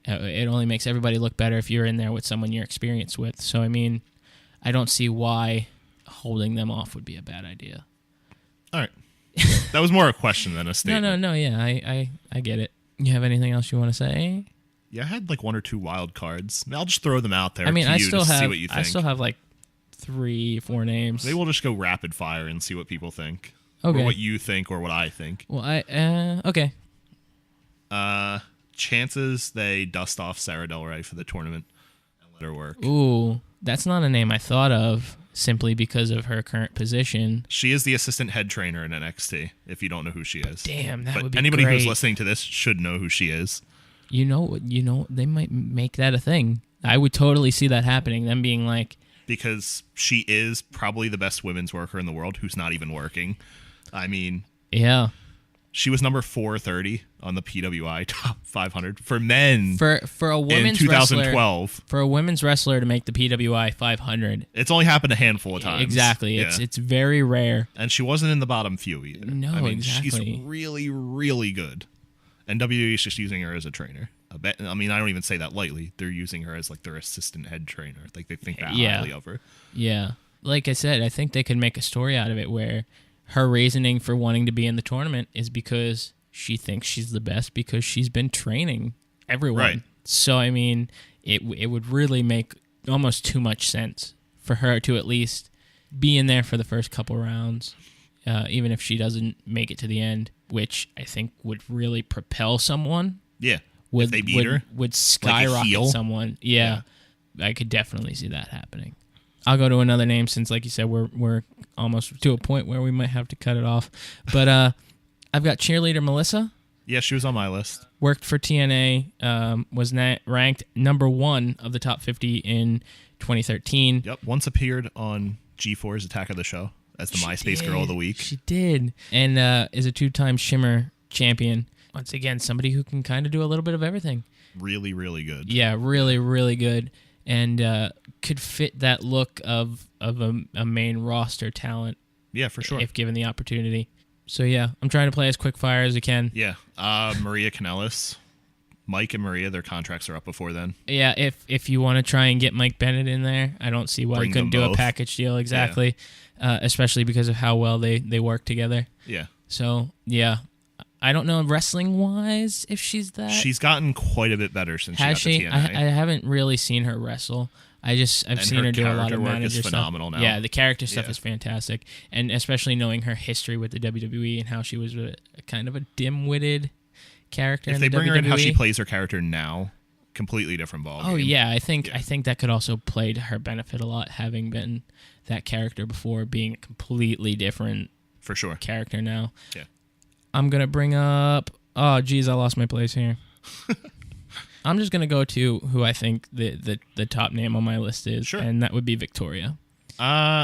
It only makes everybody look better if you're in there with someone you're experienced with. So, I mean, I don't see why holding them off would be a bad idea. All right. That was more a question than a statement. No. Yeah, I get it. You have anything else you want to say? Yeah, I had like 1 or 2 wild cards. I'll just throw them out there. I mean, to see what you think. I still have like 3, 4 names. Maybe we'll just go rapid fire and see what people think. Okay. Or what you think or what I think. Well, okay. Chances they dust off Sarah Del Rey for the tournament and let her work. Ooh, that's not a name I thought of simply because of her current position. She is the assistant head trainer in NXT, if you don't know who she is. Damn, that would be anybody great. who's listening to this should know who she is. You know, they might make that a thing. I would totally see that happening. Them being like... Because she is probably the best women's worker in the world who's not even working. I mean... Yeah. She was number 430 on the PWI Top 500 for men for a women's in 2012. Wrestler, for a women's wrestler to make the PWI 500. It's only happened a handful of times. Exactly. Yeah. It's very rare. And she wasn't in the bottom few either. No, I mean, exactly. She's really, really good. And WWE is just using her as a trainer. I mean, I don't even say that lightly. They're using her as like their assistant head trainer. Like they think that highly of her. Yeah. Like I said, I think they could make a story out of it where her reasoning for wanting to be in the tournament is because she thinks she's the best because she's been training everyone. Right. So, I mean, it would really make almost too much sense for her to at least be in there for the first couple rounds, even if she doesn't make it to the end, which I think would really propel someone. Yeah. If they beat her. Would skyrocket like someone. Yeah. I could definitely see that happening. I'll go to another name since, like you said, we're almost to a point where we might have to cut it off. But I've got cheerleader Melissa. Yeah, she was on my list. Worked for TNA, was ranked number 1 of the top 50 in 2013. Yep, once appeared on G4's Attack of the Show as the MySpace Girl of the Week. She did. And is a 2-time Shimmer champion. Once again, somebody who can kind of do a little bit of everything. Really, really good. Yeah, really, really good. And could fit that look of a main roster talent. Yeah, for sure. If given the opportunity. So, yeah, I'm trying to play as quick fire as I can. Yeah. Maria Kanellis. Mike and Maria, their contracts are up before then. Yeah, if you want to try and get Mike Bennett in there, I don't see why you couldn't do a package deal. Exactly. Yeah. Especially because of how well they work together. Yeah. So, yeah. I don't know wrestling-wise if she's that. She's gotten quite a bit better since she got to TNA. I haven't really seen her wrestle. I've seen her do a lot of manager stuff. Phenomenal now. Yeah, the character stuff is fantastic, and especially knowing her history with the WWE and how she was kind of a dim-witted character. If they bring her in how she plays her character now, completely different ball. Oh yeah, I think that could also play to her benefit a lot, having been that character before, being a completely different for sure character now. Yeah. I'm gonna bring up. Oh geez, I lost my place here. I'm just gonna go to who I think the top name on my list is, sure. And that would be Victoria.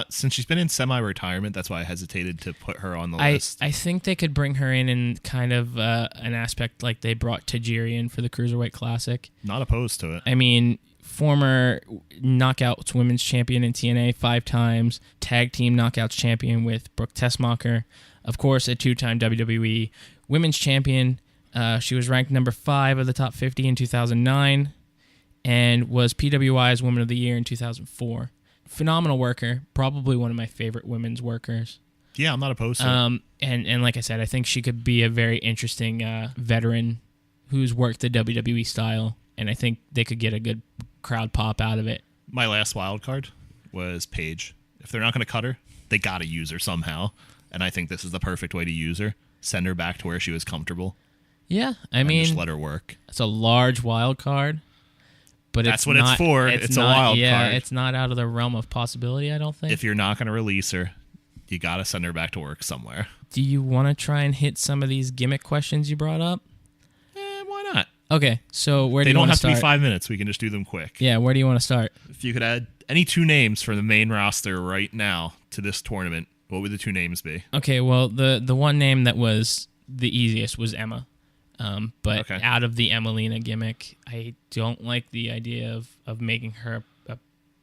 Since she's been in semi-retirement, that's why I hesitated to put her on the list. I think they could bring her in kind of an aspect like they brought Tajiri in for the Cruiserweight Classic. Not opposed to it. I mean, former Knockouts Women's Champion in TNA 5 times, Tag Team Knockouts Champion with Brooke Tessmacher, of course, a 2-time WWE Women's Champion. She was ranked number 5 of the top 50 in 2009 and was PWI's Woman of the Year in 2004. Phenomenal worker, probably one of my favorite women's workers. Yeah, I'm not opposed to it. And like I said, I think she could be a very interesting veteran who's worked the WWE style, and I think they could get a good crowd pop out of it. My last wild card was Paige. If they're not going to cut her, they got to use her somehow, and I think this is the perfect way to use her. Send her back to where she was comfortable. Yeah, I mean, just let her work. It's a large wild card. But that's what it's for. It's a wild card. Yeah, it's not out of the realm of possibility, I don't think. If you're not going to release her, you got to send her back to work somewhere. Do you want to try and hit some of these gimmick questions you brought up? Why not? Okay, so where do you want to start? They don't have to be 5 minutes. We can just do them quick. Yeah, where do you want to start? If you could add any 2 names for the main roster right now to this tournament, what would the 2 names be? Okay, well, the one name that was the easiest was Emma. But out of the Emelina gimmick, I don't like the idea of making her a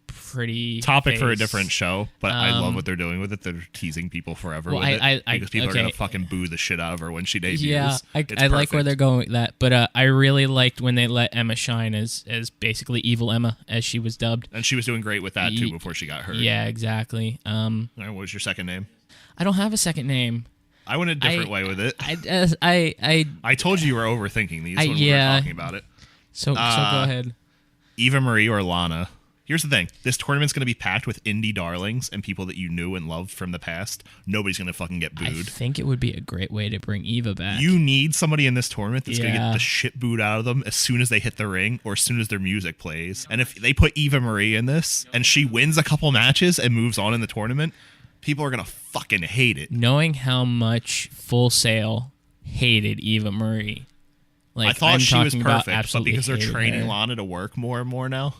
pretty topic face. For a different show, but I love what they're doing with it. They're teasing people forever with it because people are going to fucking boo the shit out of her when she debuts. Yeah, I like where they're going with that, but I really liked when they let Emma shine as basically Evil Emma, as she was dubbed. And she was doing great with that, too, before she got hurt. Yeah, exactly. All right, what was your second name? I don't have a second name. I went a different way with it. I told you were overthinking these when we were talking about it. So go ahead. Eva Marie or Lana. Here's the thing. This tournament's going to be packed with indie darlings and people that you knew and loved from the past. Nobody's going to fucking get booed. I think it would be a great way to bring Eva back. You need somebody in this tournament that's going to get the shit booed out of them as soon as they hit the ring or as soon as their music plays. And if they put Eva Marie in this and she wins a couple matches and moves on in the tournament, people are going to fucking hate it. Knowing how much Full Sail hated Eva Marie. I thought she was perfect, but because they're training Lana to work more and more now,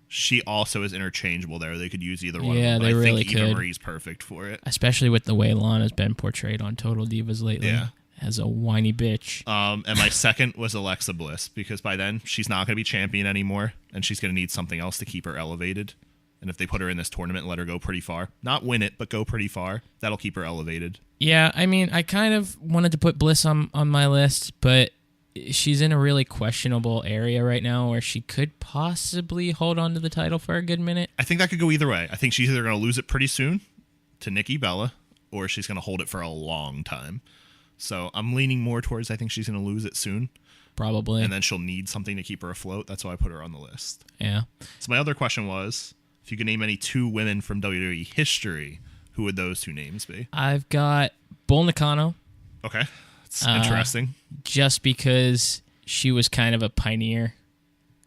she also is interchangeable there. They could use either one of them. They really could. Eva Marie's perfect for it. Especially with the way Lana's been portrayed on Total Divas lately. Yeah. As a whiny bitch. And my second was Alexa Bliss, because by then she's not going to be champion anymore, and she's going to need something else to keep her elevated. And if they put her in this tournament and let her go pretty far, not win it, but go pretty far, that'll keep her elevated. Yeah, I mean, I kind of wanted to put Bliss on my list, but she's in a really questionable area right now where she could possibly hold on to the title for a good minute. I think that could go either way. I think she's either going to lose it pretty soon to Nikki Bella, or she's going to hold it for a long time. So I'm leaning more towards I think she's going to lose it soon. Probably. And then she'll need something to keep her afloat. That's why I put her on the list. Yeah. So my other question was, if you could name any 2 women from WWE history, who would those 2 names be? I've got Bull Nakano. Okay. It's interesting. Just because she was kind of a pioneer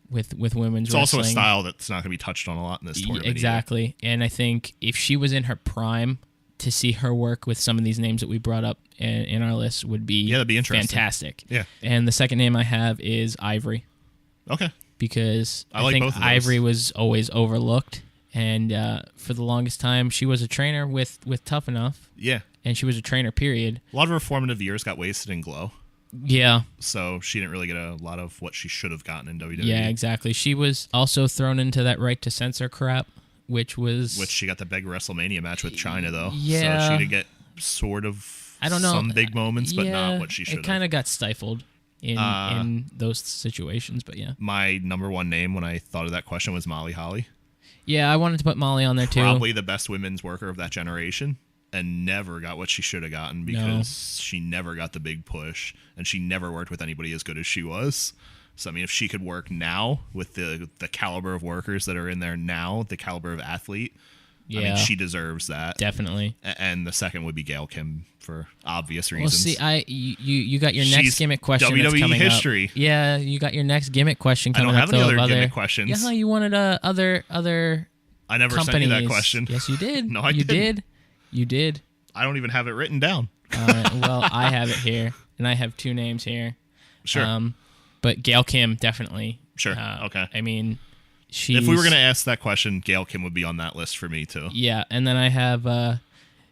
with women's wrestling. It's also a style that's not going to be touched on a lot in this tournament. Exactly. And I think if she was in her prime, to see her work with some of these names that we brought up in our list would be, that'd be interesting. Fantastic. Yeah. And the second name I have is Ivory. Okay. Because I think both of those. Ivory was always overlooked, and for the longest time she was a trainer with Tough Enough. Yeah. And she was a trainer, period. A lot of her formative years got wasted in Glow. Yeah. So she didn't really get a lot of what she should have gotten in WWE. Yeah, exactly. She was also thrown into that right to censor crap, which she got the big WrestleMania match with Chyna, though. Yeah. So she did get sort of some big moments, but not what she should have. It kind of got stifled in those situations, but yeah. My number 1 name when I thought of that question was Molly Holly. Yeah, I wanted to put Molly on there, too. Probably the best women's worker of that generation, and never got what she should have gotten because she never got the big push, and she never worked with anybody as good as she was. So, I mean, if she could work now with the caliber of workers that are in there now, the caliber of athlete, I mean, she deserves that. Definitely. And the second would be Gail Kim for obvious reasons. Well, see, you got your next gimmick question WWE that's coming history. up. Yeah, you got your next gimmick question coming up. I don't have any other gimmick questions. Yeah, you wanted other I never companies. sent you that question. Yes, you did. No, I didn't. You did. I don't even have it written down. All right. Well, I have it here, and I have 2 names here. Sure. But Gail Kim, definitely. Sure. Okay. I mean, if we were going to ask that question, Gail Kim would be on that list for me, too. Yeah, and then I have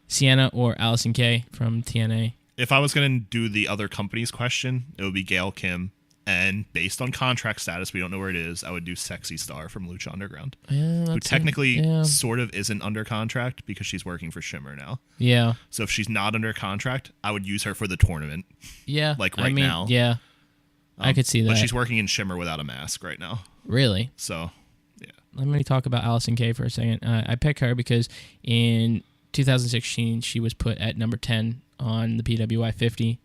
Sienna or Allison Kay from TNA. If I was going to do the other company's question, it would be Gail Kim. And based on contract status, we don't know where it is, I would do Sexy Star from Lucha Underground. Yeah, who technically sort of isn't under contract because she's working for Shimmer now. Yeah. So if she's not under contract, I would use her for the tournament. Yeah. Like now. Yeah. I could see that. But she's working in Shimmer without a mask right now. Really? So, yeah. Let me talk about Allison Kay for a second. I pick her because in 2016, she was put at number 10 on the PWI 50.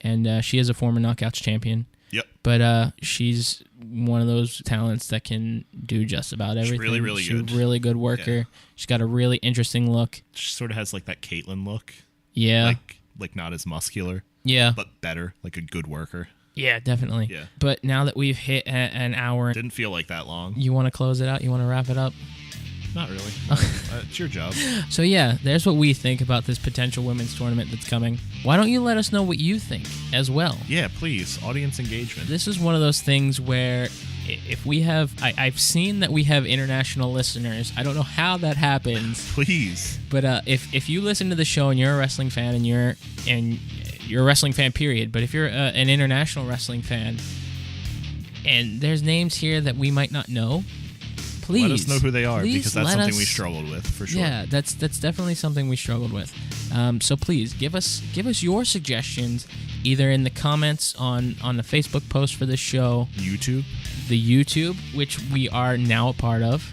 And she is a former Knockouts champion. Yep. But she's one of those talents that can do just about everything. She's really, really good. She's a really good worker. Yeah. She's got a really interesting look. She sort of has like that Caitlyn look. Yeah. Like not as muscular. Yeah. But better. Like a good worker. Yeah, definitely. Yeah. But now that we've hit an hour. Didn't feel like that long. You want to close it out? You want to wrap it up? Not really. It's your job. So yeah, there's what we think about this potential women's tournament that's coming. Why don't you let us know what you think as well? Yeah, please. Audience engagement. This is one of those things where if we have... I've seen that we have international listeners. I don't know how that happens. Please. But if you listen to the show and you're a wrestling fan and you're a wrestling fan, period. But if you're an international wrestling fan and there's names here that we might not know... Please, let us know who they are, because that's something we struggled with, for sure. Yeah, that's definitely something we struggled with. So please give us your suggestions, either in the comments on the Facebook post for this show, the YouTube, which we are now a part of.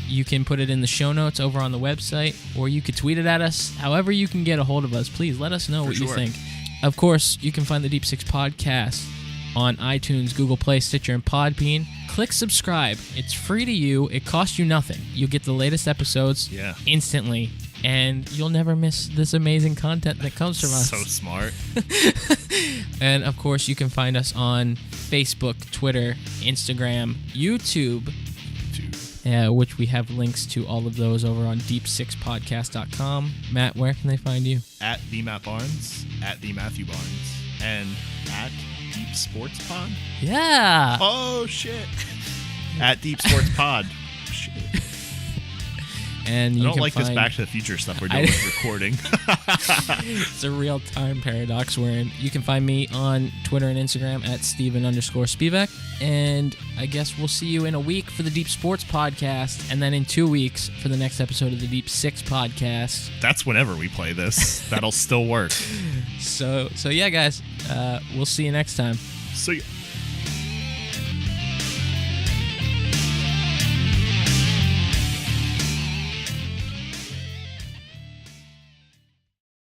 You can put it in the show notes over on the website, or you could tweet it at us. However you can get a hold of us, please let us know what you think. Of course, you can find the Deep Six Podcast on iTunes, Google Play, Stitcher, and Podbean. Click subscribe. It's free to you. It costs you nothing. You'll get the latest episodes instantly, and you'll never miss this amazing content that comes from us. So smart. And, of course, you can find us on Facebook, Twitter, Instagram, YouTube, which we have links to all of those over on deep6podcast.com. Matt, where can they find you? At the Matt Barnes, at the Matthew Barnes, and at Deep Sports Pod? Yeah. Oh, shit. At Deep Sports Pod. Shit. And I don't like this Back to the Future stuff we're doing with recording. It's a real-time paradox wherein you can find me on Twitter and Instagram at Steven_Spivak. And I guess we'll see you in a week for the Deep Sports Podcast, and then in 2 weeks for the next episode of the Deep Six Podcast. That's whenever we play this. That'll still work. So yeah, guys. We'll see you next time. See ya.